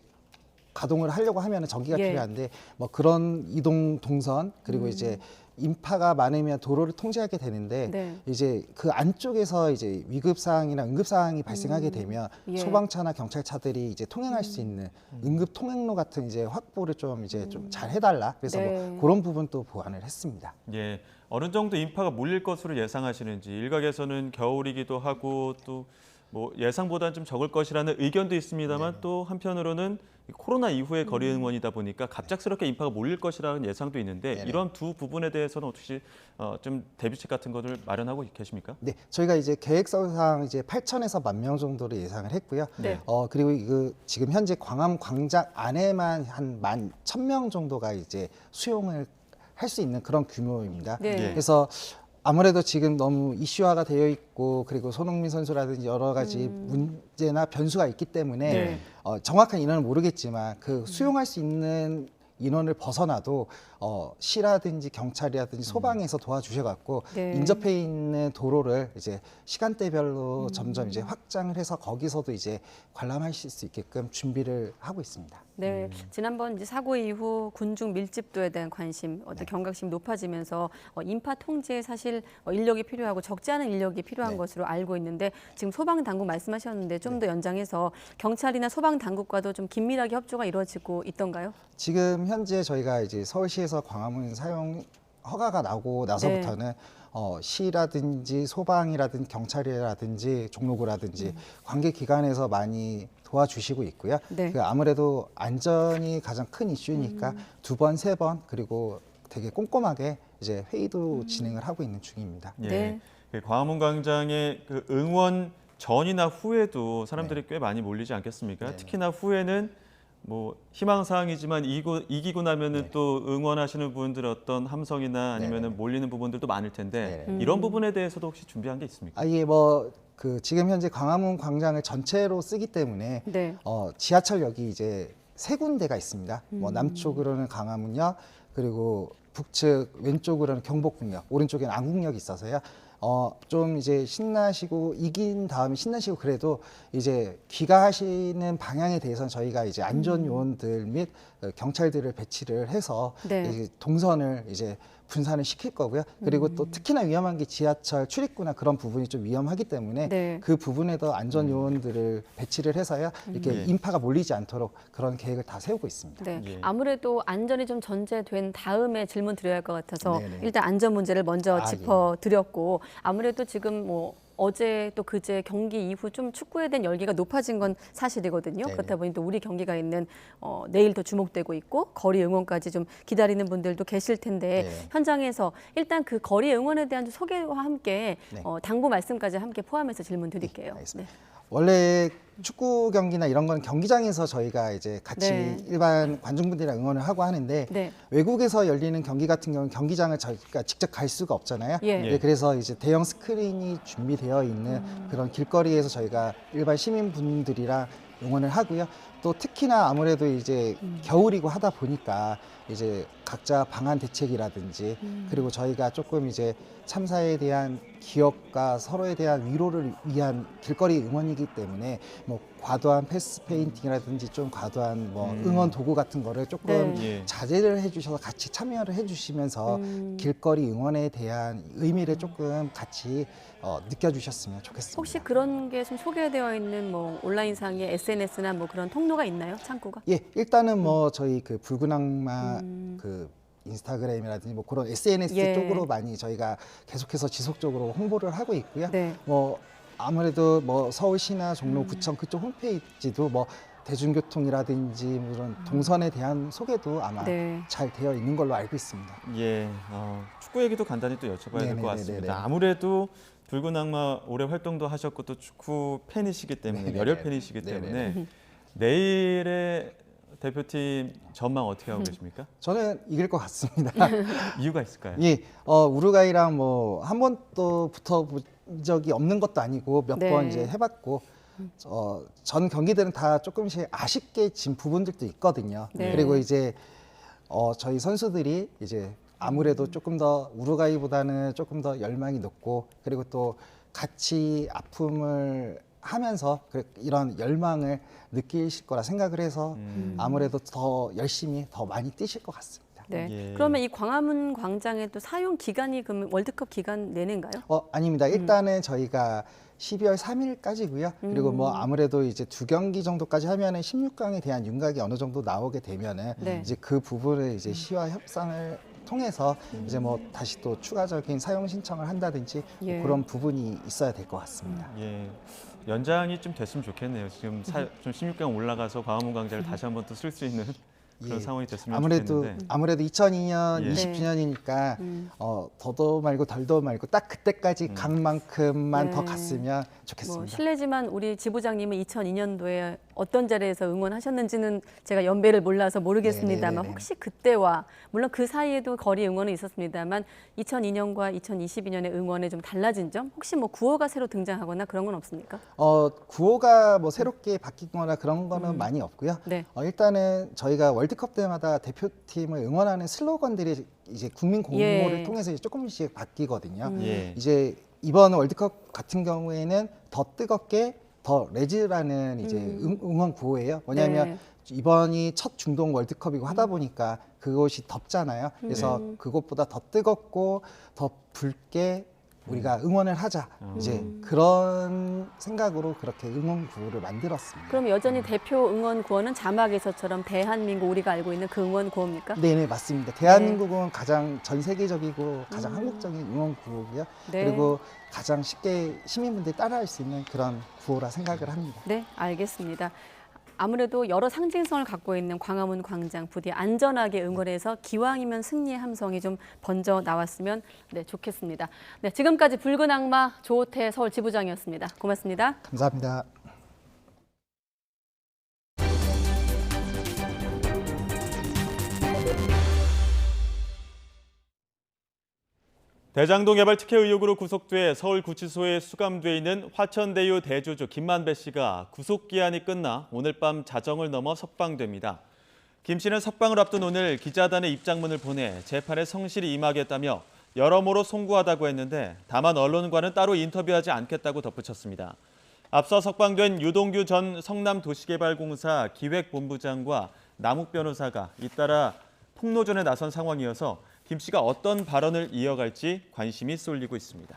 가동을 하려고 하면 전기가 필요한데 뭐 그런 이동 동선 그리고 이제 인파가 많으면 도로를 통제하게 되는데 이제 그 안쪽에서 이제 위급 사항이나 응급 사항이 발생하게 되면 소방차나 경찰차들이 이제 통행할 수 있는 응급 통행로 같은 이제 확보를 좀 이제 좀 잘 해달라. 그래서 뭐 그런 부분도 보완을 했습니다. 예, 어느 정도 인파가 몰릴 것으로 예상하시는지 일각에서는 겨울이기도 하고 또 뭐 예상보다는 좀 적을 것이라는 의견도 있습니다만 또 한편으로는 코로나 이후의 거리 응원이다 보니까 갑작스럽게 인파가 몰릴 것이라는 예상도 있는데 이런 두 부분에 대해서는 혹시 좀 대비책 같은 것을 마련하고 계십니까? 네, 저희가 이제 계획서상 이제 8,000에서 10,000명 정도로 예상을 했고요. 그리고 지금 현재 광화문 광장 안에만 한 11,000명 정도가 이제 수용을 할 수 있는 그런 규모입니다. 그래서 아무래도 지금 너무 이슈화가 되어 있고 그리고 손흥민 선수라든지 여러 가지 문제나 변수가 있기 때문에 정확한 인원은 모르겠지만 그 수용할 수 있는 인원을 벗어나도 시라든지 경찰이라든지 소방에서 도와주셔갖고 인접해 있는 도로를 이제 시간대별로 점점 이제 확장을 해서 거기서도 이제 관람하실 수 있게끔 준비를 하고 있습니다. 네, 지난번 이제 사고 이후 군중 밀집도에 대한 관심, 어떤 경각심이 높아지면서 인파 통제에 사실 인력이 필요하고 적지 않은 인력이 필요한 것으로 알고 있는데 지금 소방 당국 말씀하셨는데 좀 더 연장해서 경찰이나 소방 당국과도 좀 긴밀하게 협조가 이루어지고 있던가요? 지금 현재 저희가 이제 서울시에서 광화문 사용 허가가 나고 나서부터는 시라든지 소방이라든지 경찰이라든지 종로구라든지 관계 기관에서 많이 도와주시고 있고요. 아무래도 안전이 가장 큰 이슈니까 2번, 3번 그리고 되게 꼼꼼하게 이제 회의도 진행을 하고 있는 중입니다. 광화문 광장의 그 응원 전이나 후에도 사람들이 꽤 많이 몰리지 않겠습니까? 특히나 후에는 뭐 희망사항이지만 이기고 나면은 또 응원하시는 분들의 어떤 함성이나 아니면은 몰리는 부분들도 많을 텐데 이런 부분에 대해서도 혹시 준비한 게 있습니까? 지금 현재 광화문 광장을 전체로 쓰기 때문에 지하철역이 이제 세 군데가 있습니다. 뭐 남쪽으로는 광화문역, 그리고 북측 왼쪽으로는 경복궁역, 오른쪽에는 안국역이 있어서요. 좀 이제 신나시고 이긴 다음에 신나시고 그래도 이제 귀가하시는 방향에 대해서는 저희가 이제 안전 요원들 및 경찰들을 배치를 해서 네. 이제 동선을 이제 분산을 시킬 거고요. 그리고 또 특히나 위험한 게 지하철 출입구나 그런 부분이 좀 위험하기 때문에 네. 그 부분에도 안전 요원들을 배치를 해서요. 이렇게 인파가 몰리지 않도록 그런 계획을 다 세우고 있습니다. 네. 예. 아무래도 안전이 좀 전제된 다음에 질문 드려야 할 것 같아서 네네. 일단 안전 문제를 먼저 아, 짚어드렸고 아무래도 지금 뭐 어제 또 그제 경기 이후 좀 축구에 대한 열기가 높아진 건 사실이거든요. 네네. 그렇다 보니 또 우리 경기가 있는 내일도 주목되고 있고 거리 응원까지 좀 기다리는 분들도 계실 텐데 네. 현장에서 일단 그 거리 응원에 대한 소개와 함께 네. 당부 말씀까지 함께 포함해서 질문 드릴게요. 알겠습니다. 원래 축구 경기나 이런 건 경기장에서 저희가 이제 같이 네. 일반 관중분들이랑 응원을 하고 하는데 네. 외국에서 열리는 경기 같은 경우는 경기장을 저희가 직접 갈 수가 없잖아요. 예. 네, 그래서 이제 대형 스크린이 준비되어 있는 그런 길거리에서 저희가 일반 시민분들이랑 응원을 하고요. 또 특히나 아무래도 이제 겨울이고 하다 보니까 이제 각자 방한 대책이라든지 그리고 저희가 조금 이제 참사에 대한 기업과 서로에 대한 위로를 위한 길거리 응원이기 때문에 뭐 과도한 패스 페인팅이라든지 좀 과도한 뭐 응원 도구 같은 거를 조금 네. 예. 자제를 해주셔서 같이 참여를 해주시면서 길거리 응원에 대한 의미를 조금 같이 느껴주셨으면 좋겠습니다. 혹시 그런 게 좀 소개되어 있는 뭐 온라인상의 SNS나 뭐 그런 통로가 있나요? 창구가? 예, 일단은 뭐 저희 그 붉은 악마 그 인스타그램이라든지 뭐 그런 SNS 예. 쪽으로 많이 저희가 계속해서 지속적으로 홍보를 하고 있고요. 네. 뭐 아무래도 뭐 서울시나 종로구청 그쪽 홈페이지도 뭐 대중교통이라든지 뭐 이런 동선에 대한 소개도 아마 네. 잘 되어 있는 걸로 알고 있습니다. 예, 축구 얘기도 간단히 또 여쭤봐야 될 네네네네네. 것 같습니다. 아무래도 붉은 악마 올해 활동도 하셨고 또 축구 팬이시기 때문에 네네네. 열혈 팬이시기 네네네. 때문에 내일의 대표팀 전망 어떻게 하고 계십니까? 저는 이길 것 같습니다. 이유가 있을까요? 예, 우루과이랑 뭐 한 번도 붙어본 적이 없는 것도 아니고 몇 네. 번 이제 해봤고 전 경기들은 다 조금씩 아쉽게 진 부분들도 있거든요. 네. 그리고 이제 저희 선수들이 이제 아무래도 조금 더 우루과이보다는 조금 더 열망이 높고 그리고 또 같이 아픔을 하면서 이런 열망을 느끼실 거라 생각을 해서 아무래도 더 열심히 더 많이 뛰실 것 같습니다. 네. 예. 그러면 이 광화문 광장의 또 사용 기간이 그럼 월드컵 기간 내내인가요? 아닙니다. 일단은 저희가 12월 3일까지고요. 그리고 뭐 아무래도 이제 2경기 정도까지 하면은 16강에 대한 윤곽이 어느 정도 나오게 되면은 네. 이제 그 부분을 이제 시와 협상을 통해서 이제 뭐 다시 또 추가적인 사용 신청을 한다든지 뭐 예. 그런 부분이 있어야 될 것 같습니다. 예. 연장이 좀 됐으면 좋겠네요. 지금 좀 16강 올라가서 광화문 광장을 다시 한번 또 쓸 수 있는 그런 예. 상황이 됐으면 아무래도 좋겠는데. 2002년 예. 20주년이니까 더도 말고 덜도 말고 딱 그때까지 간 만큼만 네. 더 갔으면 뭐 좋겠습니다. 실례지만 우리 지부장님은 2002년도에 어떤 자리에서 응원하셨는지는 제가 연배를 몰라서 모르겠습니다만 네네네네. 혹시 그때와 물론 그 사이에도 거리 응원은 있었습니다만 2002년과 2022년의 응원에 좀 달라진 점 혹시 뭐 구호가 새로 등장하거나 그런 건 없습니까? 구호가 뭐 새롭게 바뀌거나 그런 거는 많이 없고요. 네. 일단은 저희가 월드컵 때마다 대표팀을 응원하는 슬로건들이 이제 국민 공모를 예. 통해서 이제 조금씩 바뀌거든요. 예. 이제 이번 월드컵 같은 경우에는 더 뜨겁게 더 레즈라는 이제 응원 구호예요. 뭐냐면 네. 이번이 첫 중동 월드컵이고 하다 보니까 그곳이 덥잖아요. 그래서 그것보다 더 뜨겁고 더 붉게 우리가 응원을 하자. 이제 그런 생각으로 그렇게 응원 구호를 만들었습니다. 그럼 여전히 대표 응원 구호는 자막에서처럼 대한민국 우리가 알고 있는 그 응원 구호입니까? 네네 맞습니다. 대한민국은 가장 전 세계적이고 가장 한국적인 응원 구호고요. 네. 그리고 가장 쉽게 시민분들이 따라할 수 있는 그런 구호라 생각을 합니다. 네, 알겠습니다. 아무래도 여러 상징성을 갖고 있는 광화문 광장 부디 안전하게 응원해서 기왕이면 승리의 함성이 좀 번져 나왔으면 좋겠습니다. 네, 지금까지 붉은 악마 조호태 서울 지부장이었습니다. 고맙습니다. 감사합니다. 대장동 개발 특혜 의혹으로 구속돼 서울구치소에 수감돼 있는 화천대유 대주주 김만배 씨가 구속기한이 끝나 오늘 밤 자정을 넘어 석방됩니다. 김 씨는 석방을 앞둔 오늘 기자단의 입장문을 보내 재판에 성실히 임하겠다며 여러모로 송구하다고 했는데 다만 언론과는 따로 인터뷰하지 않겠다고 덧붙였습니다. 앞서 석방된 유동규 전 성남도시개발공사 기획본부장과 남욱 변호사가 잇따라 폭로전에 나선 상황이어서 김 씨가 어떤 발언을 이어갈지 관심이 쏠리고 있습니다.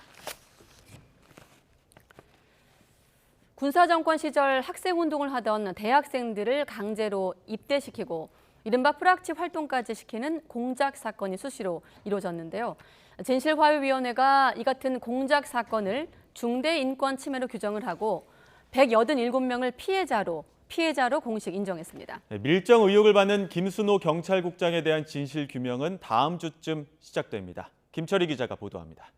군사정권 시절 학생운동을 하던 대학생들을 강제로 입대시키고 이른바 프락치 활동까지 시키는 공작 사건이 수시로 이루어졌는데요. 진실화해위원회가 이 같은 공작 사건을 중대 인권 침해로 규정을 하고 187명을 피해자로 공식 인정했습니다. 밀정 의혹을 받는 김순호 경찰국장에 대한 진실 규명은 다음 주쯤 시작됩니다. 김철희 기자가 보도합니다.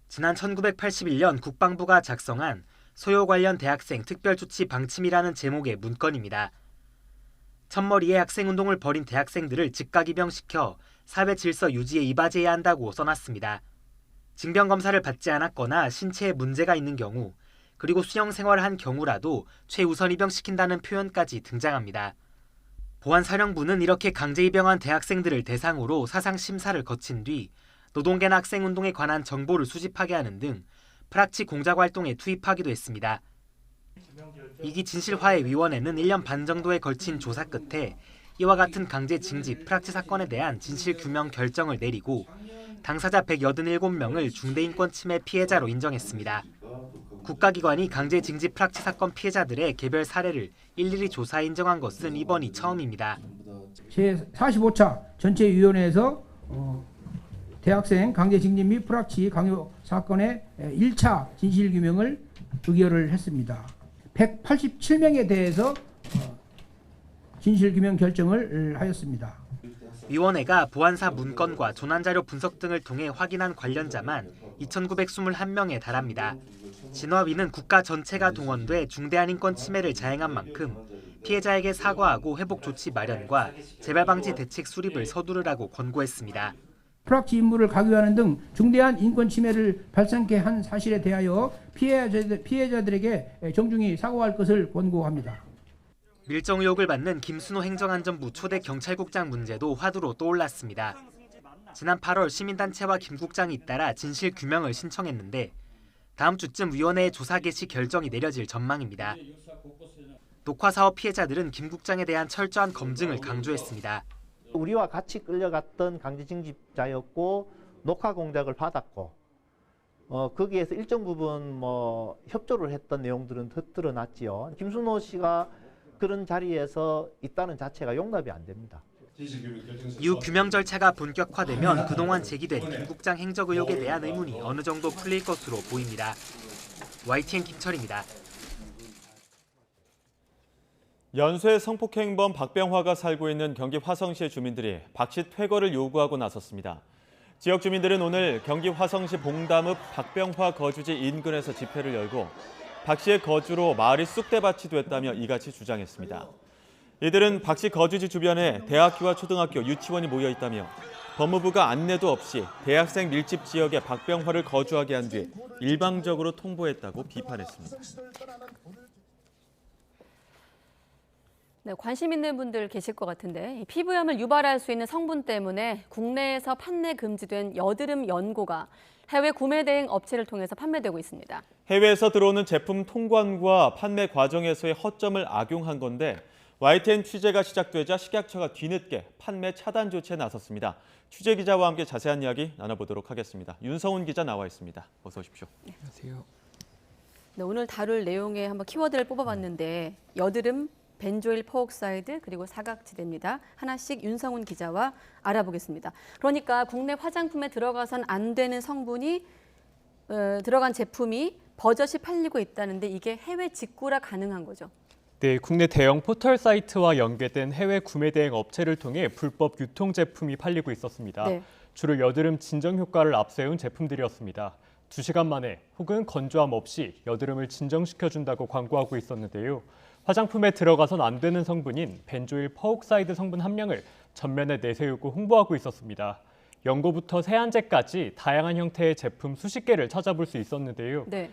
지난 1981년 국방부가 작성한 소요 관련 대학생 특별조치 방침이라는 제목의 문건입니다. 첫머리에 학생운동을 벌인 대학생들을 즉각 입영시켜 사회 질서 유지에 이바지해야 한다고 써놨습니다. 징병검사를 받지 않았거나 신체에 문제가 있는 경우, 그리고 수영 생활을 한 경우라도 최우선 입영시킨다는 표현까지 등장합니다. 보안사령부는 이렇게 강제 입영한 대학생들을 대상으로 사상 심사를 거친 뒤 노동계나 학생운동에 관한 정보를 수집하게 하는 등 프락치 공작 활동에 투입하기도 했습니다. 이기 진실화해위원회는 1년 반 정도에 걸친 조사 끝에 이와 같은 강제 징집 프락치 사건에 대한 진실 규명 결정을 내리고 당사자 187명을 중대인권 침해 피해자로 인정했습니다. 국가기관이 강제 징집 프락치 사건 피해자들의 개별 사례를 일일이 조사해 인정한 것은 이번이 처음입니다. 제45차 전체위원회에서 대학생 강제 징집 및 프락치 강요 사건의 1차 진실규명을 의결을 했습니다. 187명에 대해서 진실규명 결정을 하였습니다. 위원회가 보안사 문건과 조난자료 분석 등을 통해 확인한 관련자만 2,921명에 달합니다. 진화위는 국가 전체가 동원돼 중대한 인권 침해를 자행한 만큼 피해자에게 사과하고 회복 조치 마련과 재발 방지 대책 수립을 서두르라고 권고했습니다. 프락치 임무를 강요하는 등 중대한 인권 침해를 발생케 한 사실에 대하여 피해자들에게 정중히 사과할 것을 권고합니다. 밀정 의혹을 받는 김순호 행정안전부 초대 경찰국장 문제도 화두로 떠올랐습니다. 지난 8월 시민단체와 김 국장이 잇따라 진실 규명을 신청했는데 다음 주쯤 위원회의 조사 개시 결정이 내려질 전망입니다. 녹화사업 피해자들은 김 국장에 대한 철저한 검증을 강조했습니다. 우리와 같이 끌려갔던 강제징집자였고 녹화 공작을 받았고 거기에서 일정 부분 협조를 했던 내용들은 드러났지요. 김순호 씨가 그런 자리에서 있다는 자체가 용납이 안 됩니다. 이후 규명 절차가 본격화되면 그동안 제기된 김 국장 행적 의혹에 대한 의문이 어느 정도 풀릴 것으로 보입니다. YTN 김철입니다. 연쇄 성폭행범 박병화가 살고 있는 경기 화성시의 주민들이 박 씨 퇴거를 요구하고 나섰습니다. 지역 주민들은 오늘 경기 화성시 봉담읍 박병화 거주지 인근에서 집회를 열고 박 씨의 거주로 마을이 쑥대밭이 됐다며 이같이 주장했습니다. 이들은 박 씨 거주지 주변에 대학교와 초등학교, 유치원이 모여 있다며 법무부가 안내도 없이 대학생 밀집 지역에 박병화를 거주하게 한 뒤 일방적으로 통보했다고 비판했습니다. 네, 관심 있는 분들 계실 것 같은데 피부염을 유발할 수 있는 성분 때문에 국내에서 판매 금지된 여드름 연고가 해외 구매 대행 업체를 통해서 판매되고 있습니다. 해외에서 들어오는 제품 통관과 판매 과정에서의 허점을 악용한 건데 YTN 취재가 시작되자 식약처가 뒤늦게 판매 차단 조치에 나섰습니다. 취재 기자와 함께 자세한 이야기 나눠보도록 하겠습니다. 윤성훈 기자 나와 있습니다. 어서 오십시오. 네. 안녕하세요. 네, 오늘 다룰 내용에 한번 키워드를 뽑아봤는데 여드름, 벤조일 퍼옥사이드 그리고 사각지대입니다. 하나씩 윤성훈 기자와 알아보겠습니다. 그러니까 국내 화장품에 들어가선 안 되는 성분이 들어간 제품이 버젓이 팔리고 있다는데 이게 해외 직구라 가능한 거죠? 네, 국내 대형 포털 사이트와 연계된 해외 구매 대행 업체를 통해 불법 유통 제품이 팔리고 있었습니다. 네. 주로 여드름 진정 효과를 앞세운 제품들이었습니다. 2시간 만에 혹은 건조함 없이 여드름을 진정시켜준다고 광고하고 있었는데요. 화장품에 들어가선 안 되는 성분인 벤조일 퍼옥사이드 성분 함량을 전면에 내세우고 홍보하고 있었습니다. 연고부터 세안제까지 다양한 형태의 제품 수십 개를 찾아볼 수 있었는데요. 네.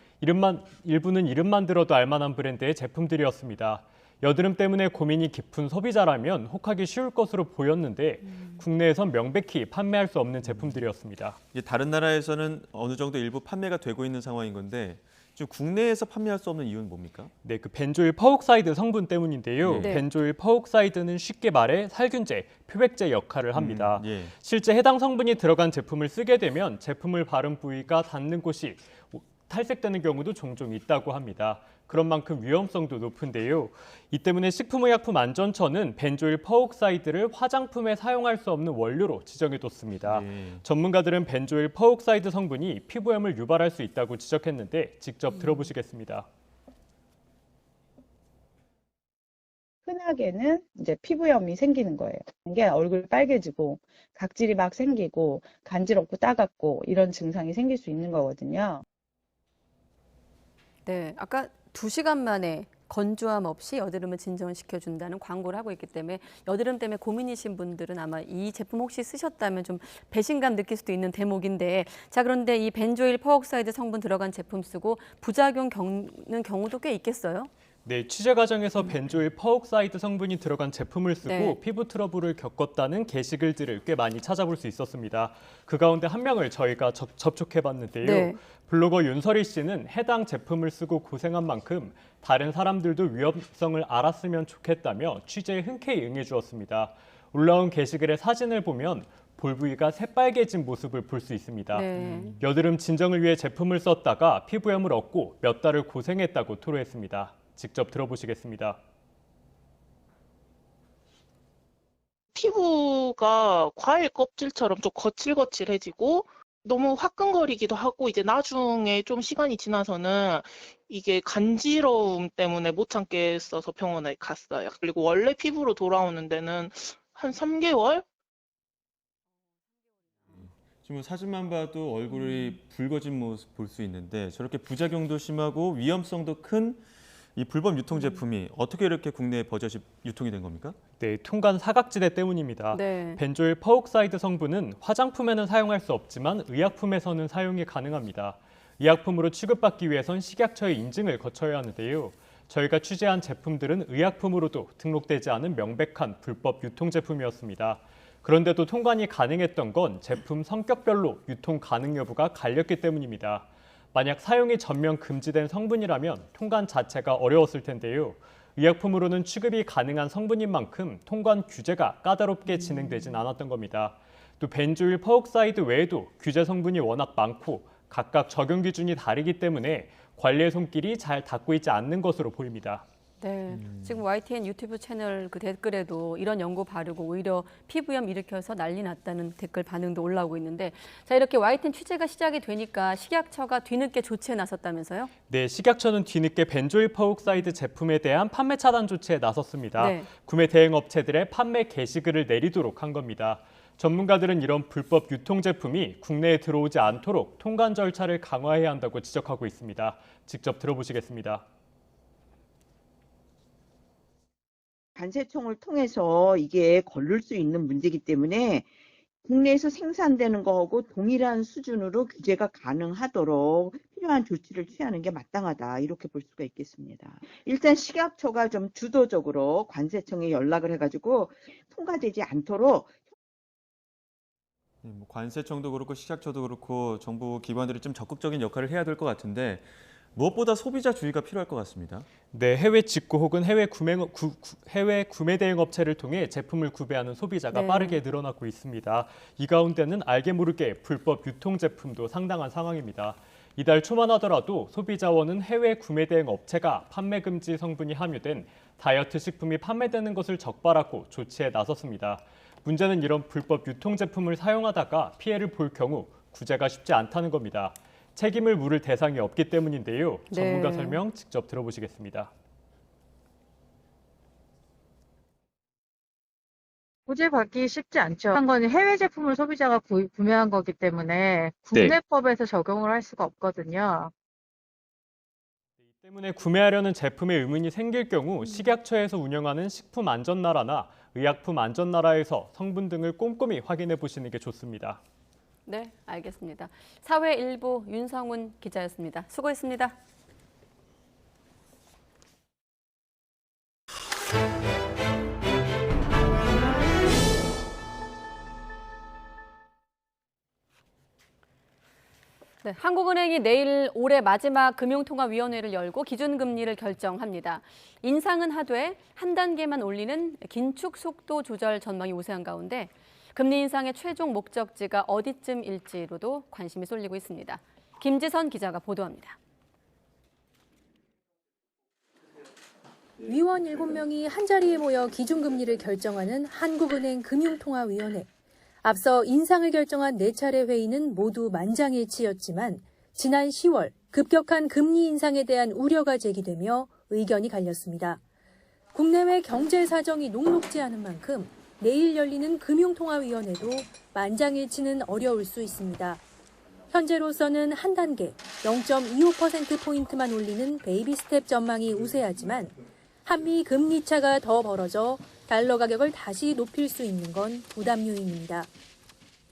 일부는 이름만 들어도 알만한 브랜드의 제품들이었습니다. 여드름 때문에 고민이 깊은 소비자라면 혹하기 쉬울 것으로 보였는데 국내에선 명백히 판매할 수 없는 제품들이었습니다. 이게 다른 나라에서는 어느 정도 일부 판매가 되고 있는 상황인 건데 지금 국내에서 판매할 수 없는 이유는 뭡니까? 네, 그 벤조일 퍼옥사이드 성분 때문인데요. 네. 벤조일 퍼옥사이드는 쉽게 말해 살균제, 표백제 역할을 합니다. 예. 실제 해당 성분이 들어간 제품을 쓰게 되면 제품을 바른 부위가 닿는 곳이 탈색되는 경우도 종종 있다고 합니다. 그런 만큼 위험성도 높은데요. 이 때문에 식품의약품안전처는 벤조일 퍼옥사이드를 화장품에 사용할 수 없는 원료로 지정해뒀습니다. 전문가들은 벤조일 퍼옥사이드 성분이 피부염을 유발할 수 있다고 지적했는데 직접 들어보시겠습니다. 흔하게는 이제 피부염이 생기는 거예요. 이게 얼굴 빨개지고 각질이 막 생기고 간지럽고 따갑고 이런 증상이 생길 수 있는 거거든요. 네, 아까 2시간 만에 건조함 없이 여드름을 진정시켜준다는 광고를 하고 있기 때문에 여드름 때문에 고민이신 분들은 아마 이 제품 혹시 쓰셨다면 좀 배신감 느낄 수도 있는 대목인데, 자, 그런데 이 벤조일 퍼옥사이드 성분 들어간 제품 쓰고 부작용 겪는 경우도 꽤 있겠어요? 네, 취재 과정에서 벤조일 퍼옥사이드 성분이 들어간 제품을 쓰고 네. 피부 트러블을 겪었다는 게시글들을 꽤 많이 찾아볼 수 있었습니다. 그 가운데 한 명을 저희가 접촉해봤는데요. 네. 블로거 윤설희 씨는 해당 제품을 쓰고 고생한 만큼 다른 사람들도 위험성을 알았으면 좋겠다며 취재에 흔쾌히 응해주었습니다. 올라온 게시글의 사진을 보면 볼 부위가 새빨개진 모습을 볼 수 있습니다. 네. 여드름 진정을 위해 제품을 썼다가 피부염을 얻고 몇 달을 고생했다고 토로했습니다. 직접 들어보시겠습니다. 피부가 과일 껍질처럼 좀 거칠거칠해지고 너무 화끈거리기도 하고 이제 나중에 좀 시간이 지나서는 이게 간지러움 때문에 못 참겠어서 병원에 갔어요. 그리고 원래 피부로 돌아오는 데는 한 3개월? 지금 사진만 봐도 얼굴이 붉어진 모습 볼 수 있는데 저렇게 부작용도 심하고 위험성도 큰 이 불법 유통 제품이 어떻게 이렇게 국내에 버젓이 유통이 된 겁니까? 네, 통관 사각지대 때문입니다. 네. 벤조일 퍼옥사이드 성분은 화장품에는 사용할 수 없지만 의약품에서는 사용이 가능합니다. 의약품으로 취급받기 위해선 식약처의 인증을 거쳐야 하는데요. 저희가 취재한 제품들은 의약품으로도 등록되지 않은 명백한 불법 유통 제품이었습니다. 그런데도 통관이 가능했던 건 제품 성격별로 유통 가능 여부가 갈렸기 때문입니다. 만약 사용이 전면 금지된 성분이라면 통관 자체가 어려웠을 텐데요. 의약품으로는 취급이 가능한 성분인 만큼 통관 규제가 까다롭게 진행되진 않았던 겁니다. 또 벤조일 퍼옥사이드 외에도 규제 성분이 워낙 많고 각각 적용 기준이 다르기 때문에 관리의 손길이 잘 닿고 있지 않는 것으로 보입니다. 네, 지금 YTN 유튜브 채널 그 댓글에도 이런 연고 바르고 오히려 피부염 일으켜서 난리 났다는 댓글 반응도 올라오고 있는데, 자, 이렇게 YTN 취재가 시작이 되니까 식약처가 뒤늦게 조치에 나섰다면서요? 네, 식약처는 뒤늦게 벤조일 퍼옥사이드 제품에 대한 판매 차단 조치에 나섰습니다. 네. 구매 대행 업체들의 판매 게시글을 내리도록 한 겁니다. 전문가들은 이런 불법 유통 제품이 국내에 들어오지 않도록 통관 절차를 강화해야 한다고 지적하고 있습니다. 직접 들어보시겠습니다. 관세청을 통해서 이게 걸릴 수 있는 문제이기 때문에 국내에서 생산되는 거하고 동일한 수준으로 규제가 가능하도록 필요한 조치를 취하는 게 마땅하다, 이렇게 볼 수가 있겠습니다. 일단 식약처가 좀 주도적으로 관세청에 연락을 해가지고 통과되지 않도록 관세청도 그렇고 식약처도 그렇고 정부 기관들이 좀 적극적인 역할을 해야 될 것 같은데 무엇보다 소비자 주의가 필요할 것 같습니다. 네, 해외 직구 혹은 해외 구매 대행 업체를 통해 제품을 구매하는 소비자가 네. 빠르게 늘어나고 있습니다. 이 가운데는 알게 모르게 불법 유통 제품도 상당한 상황입니다. 이달 초만 하더라도 소비자원은 해외 구매 대행 업체가 판매 금지 성분이 함유된 다이어트 식품이 판매되는 것을 적발하고 조치에 나섰습니다. 문제는 이런 불법 유통 제품을 사용하다가 피해를 볼 경우 구제가 쉽지 않다는 겁니다. 책임을 물을 대상이 없기 때문인데요. 전문가 네. 설명 직접 들어보시겠습니다. 구제받기 쉽지 않죠. 한 건 해외 제품을 소비자가 구매한 거기 때문에 국내법에서 적용을 할 수가 없거든요. 때문에 구매하려는 제품에 의문이 생길 경우 식약처에서 운영하는 식품안전나라나 의약품안전나라에서 성분 등을 꼼꼼히 확인해 보시는 게 좋습니다. 네, 알겠습니다. 사회일보 윤성훈 기자였습니다. 수고했습니다. 네, 한국은행이 내일 올해 마지막 금융통화위원회를 열고 기준금리를 결정합니다. 인상은 하되 한 단계만 올리는 긴축 속도 조절 전망이 우세한 가운데 금리 인상의 최종 목적지가 어디쯤일지로도 관심이 쏠리고 있습니다. 김지선 기자가 보도합니다. 위원 7명이 한자리에 모여 기준금리를 결정하는 한국은행 금융통화위원회. 앞서 인상을 결정한 4차례 회의는 모두 만장일치였지만 지난 10월 급격한 금리 인상에 대한 우려가 제기되며 의견이 갈렸습니다. 국내외 경제 사정이 녹록지 않은 만큼 내일 열리는 금융통화위원회도 만장일치는 어려울 수 있습니다. 현재로서는 한 단계 0.25%포인트만 올리는 베이비 스텝 전망이 우세하지만 한미 금리 차가 더 벌어져 달러 가격을 다시 높일 수 있는 건 부담 요인입니다.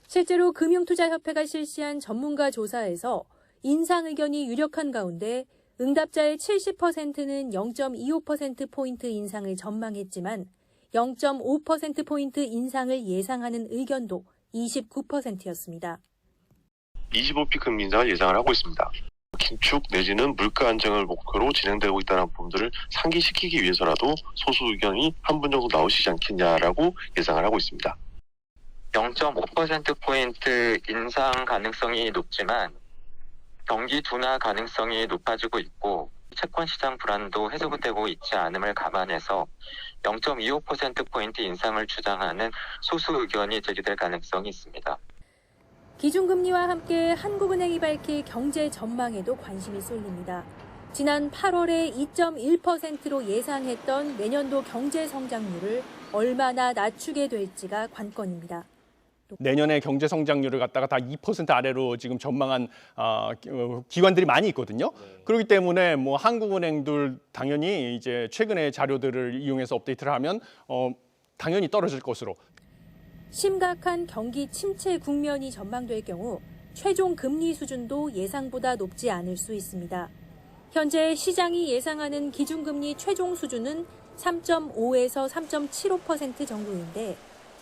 실제로 금융투자협회가 실시한 전문가 조사에서 인상 의견이 유력한 가운데 응답자의 70%는 0.25%포인트 인상을 전망했지만 0.5%포인트 인상을 예상하는 의견도 29%였습니다. 25피 금리 인상을 예상을 하고 있습니다. 긴축 내지는 물가 안정을 목표로 진행되고 있다는 부분들을 상기시키기 위해서라도 소수 의견이 한 분 정도 나오시지 않겠냐라고 예상을 하고 있습니다. 0.5%포인트 인상 가능성이 높지만 경기 둔화 가능성이 높아지고 있고 채권 시장 불안도 해소되고 있지 않음을 감안해서 0.25%포인트 인상을 주장하는 소수 의견이 제기될 가능성이 있습니다. 기준금리와 함께 한국은행이 밝힐 경제 전망에도 관심이 쏠립니다. 지난 8월에 2.1%로 예상했던 내년도 경제 성장률을 얼마나 낮추게 될지가 관건입니다. 내년에 경제 성장률을 갖다가 다 2% 아래로 지금 전망한 기관들이 많이 있거든요. 그렇기 때문에 뭐 한국은행들 당연히 이제 최근의 자료들을 이용해서 업데이트를 하면 당연히 떨어질 것으로. 심각한 경기 침체 국면이 전망될 경우 최종 금리 수준도 예상보다 높지 않을 수 있습니다. 현재 시장이 예상하는 기준금리 최종 수준은 3.5에서 3.75% 정도인데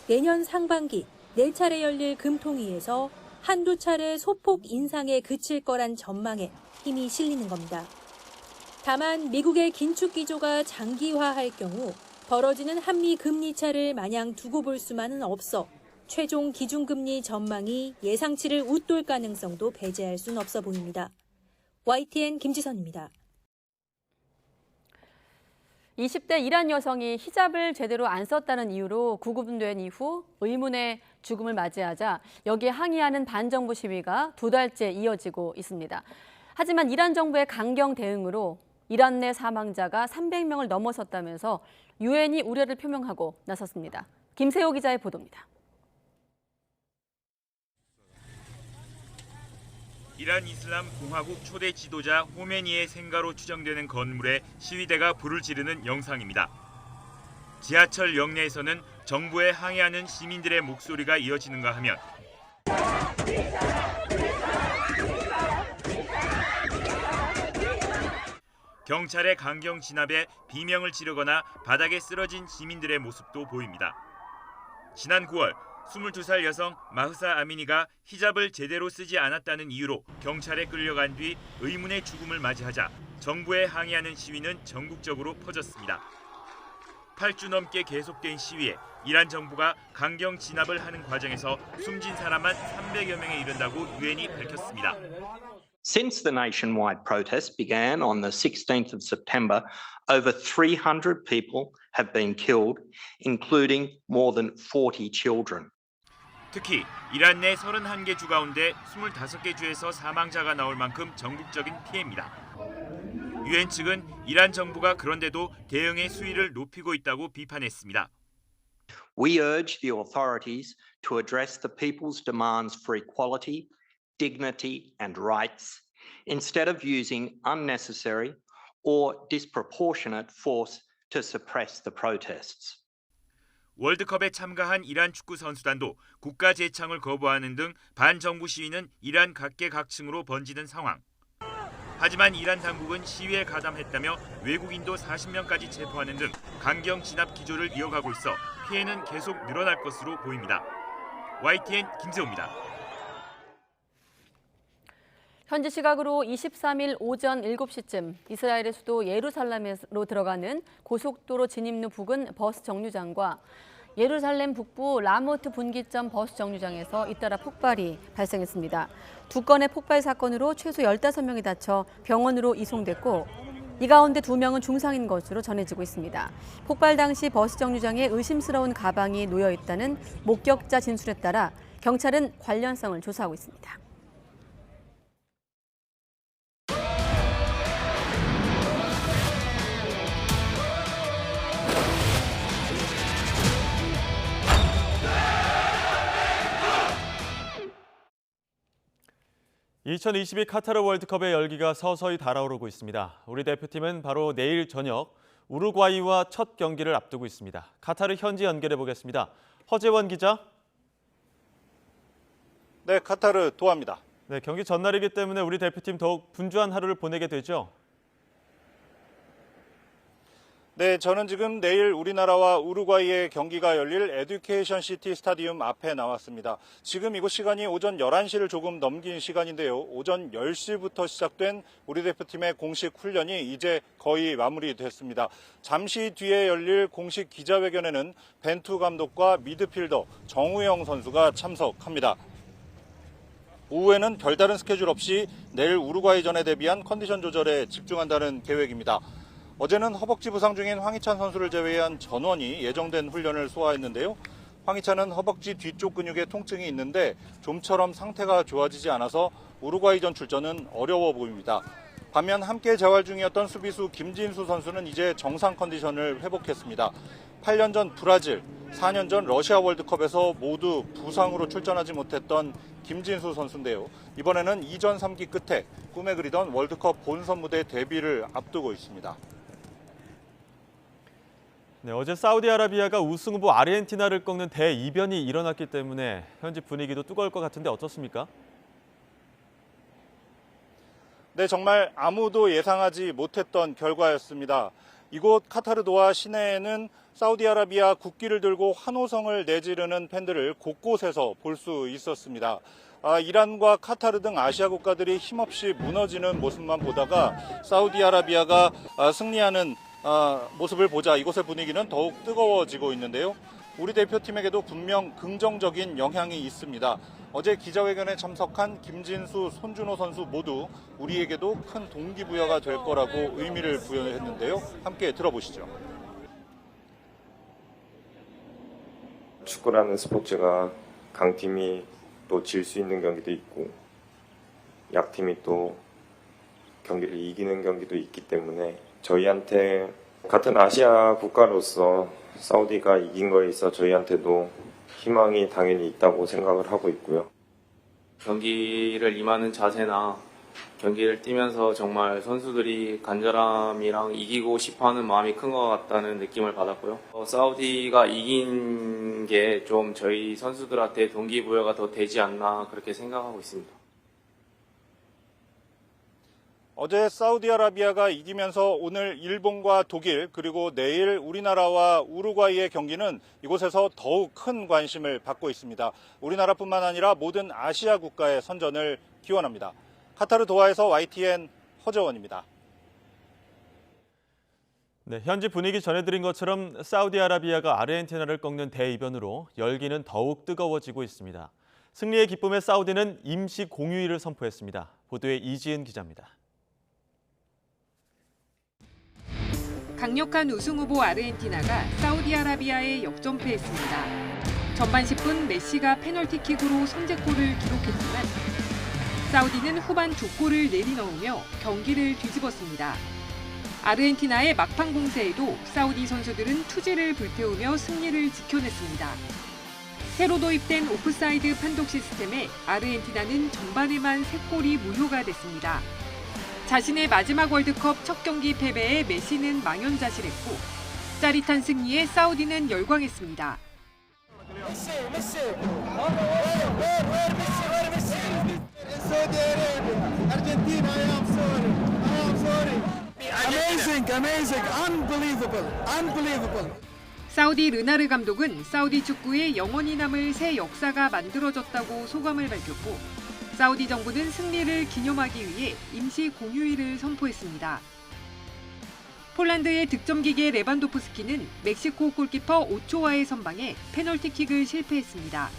내년 상반기 4차례 열릴 금통위에서 한두 차례 소폭 인상에 그칠 거란 전망에 힘이 실리는 겁니다. 다만 미국의 긴축 기조가 장기화할 경우 벌어지는 한미 금리 차를 마냥 두고 볼 수만은 없어 최종 기준금리 전망이 예상치를 웃돌 가능성도 배제할 수는 없어 보입니다. YTN 김지선입니다. 20대 이란 여성이 히잡을 제대로 안 썼다는 이유로 구금된 이후 의문의 죽음을 맞이하자 여기에 항의하는 반정부 시위가 2달째 이어지고 있습니다. 하지만 이란 정부의 강경 대응으로 이란 내 사망자가 300명을 넘어섰다면서 유엔이 우려를 표명하고 나섰습니다. 김세호 기자의 보도입니다. 이란 이슬람 공화국 초대 지도자 호메니의 생가로 추정되는 건물에 시위대가 불을 지르는 영상입니다. 지하철 역내에서는 정부에 항의하는 시민들의 목소리가 이어지는가 하면 경찰의 강경 진압에 비명을 지르거나 바닥에 쓰러진 시민들의 모습도 보입니다. 지난 9월 22살 여성 마흐사 아미니가 히잡을 제대로 쓰지 않았다는 이유로 경찰에 끌려간 뒤 의문의 죽음을 맞이하자 정부에 항의하는 시위는 전국적으로 퍼졌습니다. 8주 넘게 계속된 시위에 이란 정부가 강경 진압을 하는 과정에서 숨진 사람만 300여 명에 이른다고 유엔이 밝혔습니다. Since the nationwide protests began on the 16th of September, over 300 people have been killed, including more than 40 children. 특히 이란 내 31개 주 가운데 25개 주에서 사망자가 나올 만큼 전국적인 피해입니다. 유엔 측은 이란 정부가 그런데도 대응의 수위를 높이고 있다고 비판했습니다. We urge the authorities to address the people's demands for equality, dignity and rights instead of using unnecessary or disproportionate force to suppress the protests. 월드컵에 참가한 이란 축구 선수단도 국가 재창을 거부하는 등 반정부 시위는 이란 각계각층으로 번지는 상황. 하지만 이란 당국은 시위에 가담했다며 외국인도 40명까지 체포하는 등 강경 진압 기조를 이어가고 있어 피해는 계속 늘어날 것으로 보입니다. YTN 김세호입니다. 현지 시각으로 23일 오전 7시쯤 이스라엘의 수도 예루살렘으로 들어가는 고속도로 진입로 부근 버스 정류장과 예루살렘 북부 라모트 분기점 버스 정류장에서 잇따라 폭발이 발생했습니다. 두 건의 폭발 사건으로 최소 15명이 다쳐 병원으로 이송됐고 이 가운데 2명은 중상인 것으로 전해지고 있습니다. 폭발 당시 버스 정류장에 의심스러운 가방이 놓여 있다는 목격자 진술에 따라 경찰은 관련성을 조사하고 있습니다. (2022) 카타르 월드컵의 열기가 서서히 달아오르고 있습니다. 우리 대표팀은 바로 내일 저녁 우루과이와 첫 경기를 앞두고 있습니다. 카타르 현지 연결해 보겠습니다. 허재원 기자. 네, 카타르 도하입니다. 네, 경기 전날이기 때문에 우리 대표팀 더욱 분주한 하루를 보내게 되죠. 네, 저는 지금 내일 우리나라와 우루과이의 경기가 열릴 에듀케이션 시티 스타디움 앞에 나왔습니다. 지금 이곳 시간이 오전 11시를 조금 넘긴 시간인데요. 오전 10시부터 시작된 우리 대표팀의 공식 훈련이 이제 거의 마무리됐습니다. 잠시 뒤에 열릴 공식 기자회견에는 벤투 감독과 미드필더 정우영 선수가 참석합니다. 오후에는 별다른 스케줄 없이 내일 우루과이전에 대비한 컨디션 조절에 집중한다는 계획입니다. 어제는 허벅지 부상 중인 황희찬 선수를 제외한 전원이 예정된 훈련을 소화했는데요. 황희찬은 허벅지 뒤쪽 근육에 통증이 있는데 좀처럼 상태가 좋아지지 않아서 우루과이전 출전은 어려워 보입니다. 반면 함께 재활 중이었던 수비수 김진수 선수는 이제 정상 컨디션을 회복했습니다. 8년 전 브라질, 4년 전 러시아 월드컵에서 모두 부상으로 출전하지 못했던 김진수 선수인데요. 이번에는 2전 3기 끝에 꿈에 그리던 월드컵 본선 무대 데뷔를 앞두고 있습니다. 네, 어제 사우디아라비아가 우승 후보 아르헨티나를 꺾는 대이변이 일어났기 때문에 현지 분위기도 뜨거울 것 같은데 어떻습니까? 네, 정말 아무도 예상하지 못했던 결과였습니다. 이곳 카타르 도하 시내에는 사우디아라비아 국기를 들고 환호성을 내지르는 팬들을 곳곳에서 볼 수 있었습니다. 이란과 카타르 등 아시아 국가들이 힘없이 무너지는 모습만 보다가 사우디아라비아가 승리하는 모습을 보자 이곳의 분위기는 더욱 뜨거워지고 있는데요. 우리 대표팀에게도 분명 긍정적인 영향이 있습니다. 어제 기자회견에 참석한 김진수, 손준호 선수 모두 우리에게도 큰 동기부여가 될 거라고 의미를 부여했는데요. 함께 들어보시죠. 축구라는 스포츠가 강팀이 또 질 수 있는 경기도 있고 약팀이 또 경기를 이기는 경기도 있기 때문에 저희한테 같은 아시아 국가로서 사우디가 이긴 거에 있어 저희한테도 희망이 당연히 있다고 생각을 하고 있고요. 경기를 임하는 자세나 경기를 뛰면서 정말 선수들이 간절함이랑 이기고 싶어하는 마음이 큰 것 같다는 느낌을 받았고요. 사우디가 이긴 게 좀 저희 선수들한테 동기부여가 더 되지 않나 그렇게 생각하고 있습니다. 어제 사우디아라비아가 이기면서 오늘 일본과 독일 그리고 내일 우리나라와 우루과이의 경기는 이곳에서 더욱 큰 관심을 받고 있습니다. 우리나라뿐만 아니라 모든 아시아 국가의 선전을 기원합니다. 카타르 도하에서 YTN 허재원입니다. 네, 현지 분위기 전해드린 것처럼 사우디아라비아가 아르헨티나를 꺾는 대이변으로 열기는 더욱 뜨거워지고 있습니다. 승리의 기쁨에 사우디는 임시 공휴일을 선포했습니다. 보도에 이지은 기자입니다. 강력한 우승 후보 아르헨티나가 사우디아라비아에 역전패했습니다. 전반 10분 메시가 페널티킥으로 선제골을 기록했지만 사우디는 후반 2골을 내리넣으며 경기를 뒤집었습니다. 아르헨티나의 막판 공세에도 사우디 선수들은 투지를 불태우며 승리를 지켜냈습니다. 새로 도입된 오프사이드 판독 시스템에 아르헨티나는 전반에만 3골이 무효가 됐습니다. 자신의 마지막 월드컵 첫 경기 패배에 메시는 망연자실했고 짜릿한 승리에 사우디는 열광했습니다. 사우디 르나르 감독은 사우디 축구에 영원히 남을 새 역사가 만들어졌다고 소감을 밝혔고 사우디 정부는 승리를 기념하기 위해 임시 공휴일을 선포했습니다. 폴란드의 득점기계 레반도프스키는 멕시코 골키퍼 오초아의 선방에 페널티킥을 실패했습니다.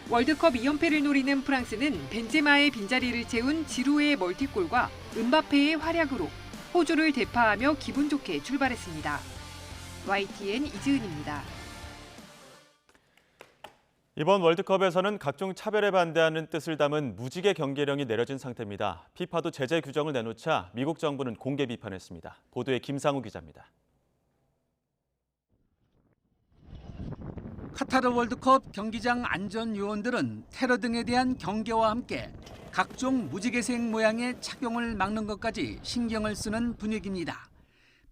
월드컵 2연패를 노리는 프랑스는 벤제마의 빈자리를 채운 지루의 멀티골과 은바페의 활약으로 호주를 대파하며 기분 좋게 출발했습니다. YTN 이지은입니다. 이번 월드컵에서는 각종 차별에 반대하는 뜻을 담은 무지개 경계령이 내려진 상태입니다. 피파도 제재 규정을 내놓자 미국 정부는 공개 비판했습니다. 보도에 김상우 기자입니다. 카타르 월드컵 경기장 안전 요원들은 테러 등에 대한 경계와 함께 각종 무지개색 모양의 착용을 막는 것까지 신경을 쓰는 분위기입니다.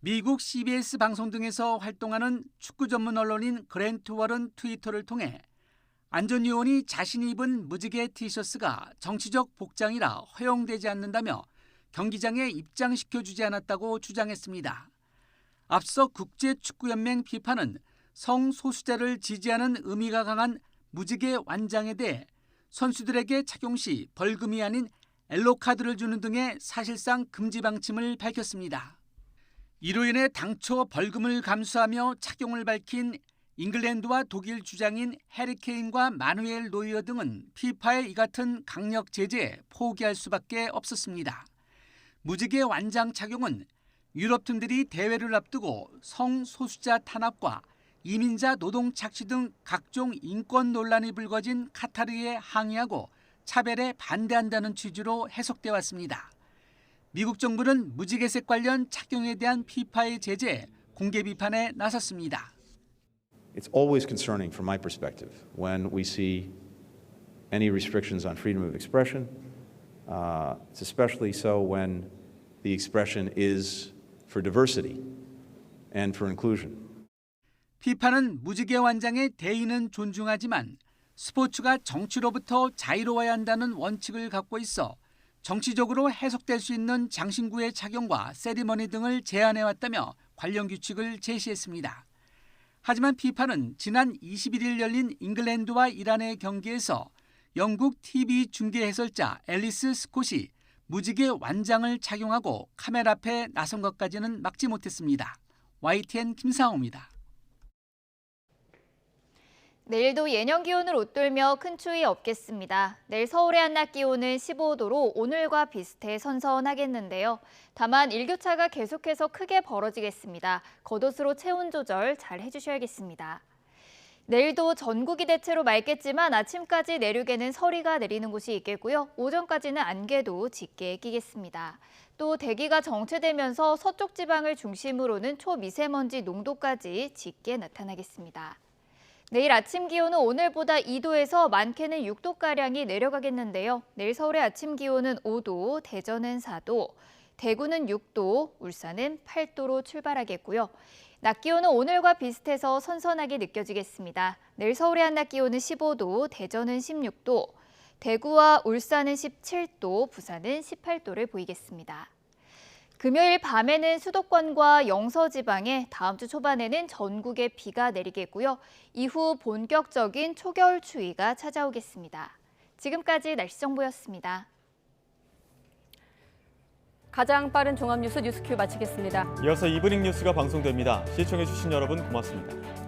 미국 CBS 방송 등에서 활동하는 축구 전문 언론인 그랜트 월은 트위터를 통해 안전요원이 자신이 입은 무지개 티셔츠가 정치적 복장이라 허용되지 않는다며 경기장에 입장시켜주지 않았다고 주장했습니다. 앞서 국제축구연맹 피파는 성소수자를 지지하는 의미가 강한 무지개 완장에 대해 선수들에게 착용 시 벌금이 아닌 옐로카드를 주는 등의 사실상 금지 방침을 밝혔습니다. 이로 인해 당초 벌금을 감수하며 착용을 밝힌 잉글랜드와 독일 주장인 해리 케인과 마누엘 노이어 등은 피파의 이 같은 강력 제재에 포기할 수밖에 없었습니다. 무지개 완장 착용은 유럽 팀들이 대회를 앞두고 성소수자 탄압과 이민자 노동 착취 등 각종 인권 논란이 불거진 카타르에 항의하고 차별에 반대한다는 취지로 해석돼 왔습니다. 미국 정부는 무지개색 관련 착용에 대한 피파의 제재에 공개 비판에 나섰습니다. It's always concerning from my perspective when we see any restrictions on freedom of expression. It's especially so when the expression is for diversity and for inclusion. 피파는 무지개 완장의 대의는 존중하지만 스포츠가 정치로부터 자유로워야 한다는 원칙을 갖고 있어 정치적으로 해석될 수 있는 장신구의 착용과 세리머니 등을 제한해왔다며 관련 규칙을 제시했습니다. 하지만 피파는 지난 21일 열린 잉글랜드와 이란의 경기에서 영국 TV 중계 해설자 앨리스 스콧이 무지개 완장을 착용하고 카메라 앞에 나선 것까지는 막지 못했습니다. YTN 김상호입니다. 내일도 예년 기온을 웃돌며 큰 추위 없겠습니다. 내일 서울의 한낮 기온은 15도로 오늘과 비슷해 선선하겠는데요. 다만 일교차가 계속해서 크게 벌어지겠습니다. 겉옷으로 체온 조절 잘 해주셔야겠습니다. 내일도 전국이 대체로 맑겠지만 아침까지 내륙에는 서리가 내리는 곳이 있겠고요. 오전까지는 안개도 짙게 끼겠습니다. 또 대기가 정체되면서 서쪽 지방을 중심으로는 초미세먼지 농도까지 짙게 나타나겠습니다. 내일 아침 기온은 오늘보다 2도에서 많게는 6도가량이 내려가겠는데요. 내일 서울의 아침 기온은 5도, 대전은 4도, 대구는 6도, 울산은 8도로 출발하겠고요. 낮 기온은 오늘과 비슷해서 선선하게 느껴지겠습니다. 내일 서울의 한낮 기온은 15도, 대전은 16도, 대구와 울산은 17도, 부산은 18도를 보이겠습니다. 금요일 밤에는 수도권과 영서지방에 다음 주 초반에는 전국에 비가 내리겠고요. 이후 본격적인 초겨울 추위가 찾아오겠습니다. 지금까지 날씨 정보였습니다. 가장 빠른 종합뉴스 뉴스큐 마치겠습니다. 이어서 이브닝 뉴스가 방송됩니다. 시청해주신 여러분 고맙습니다.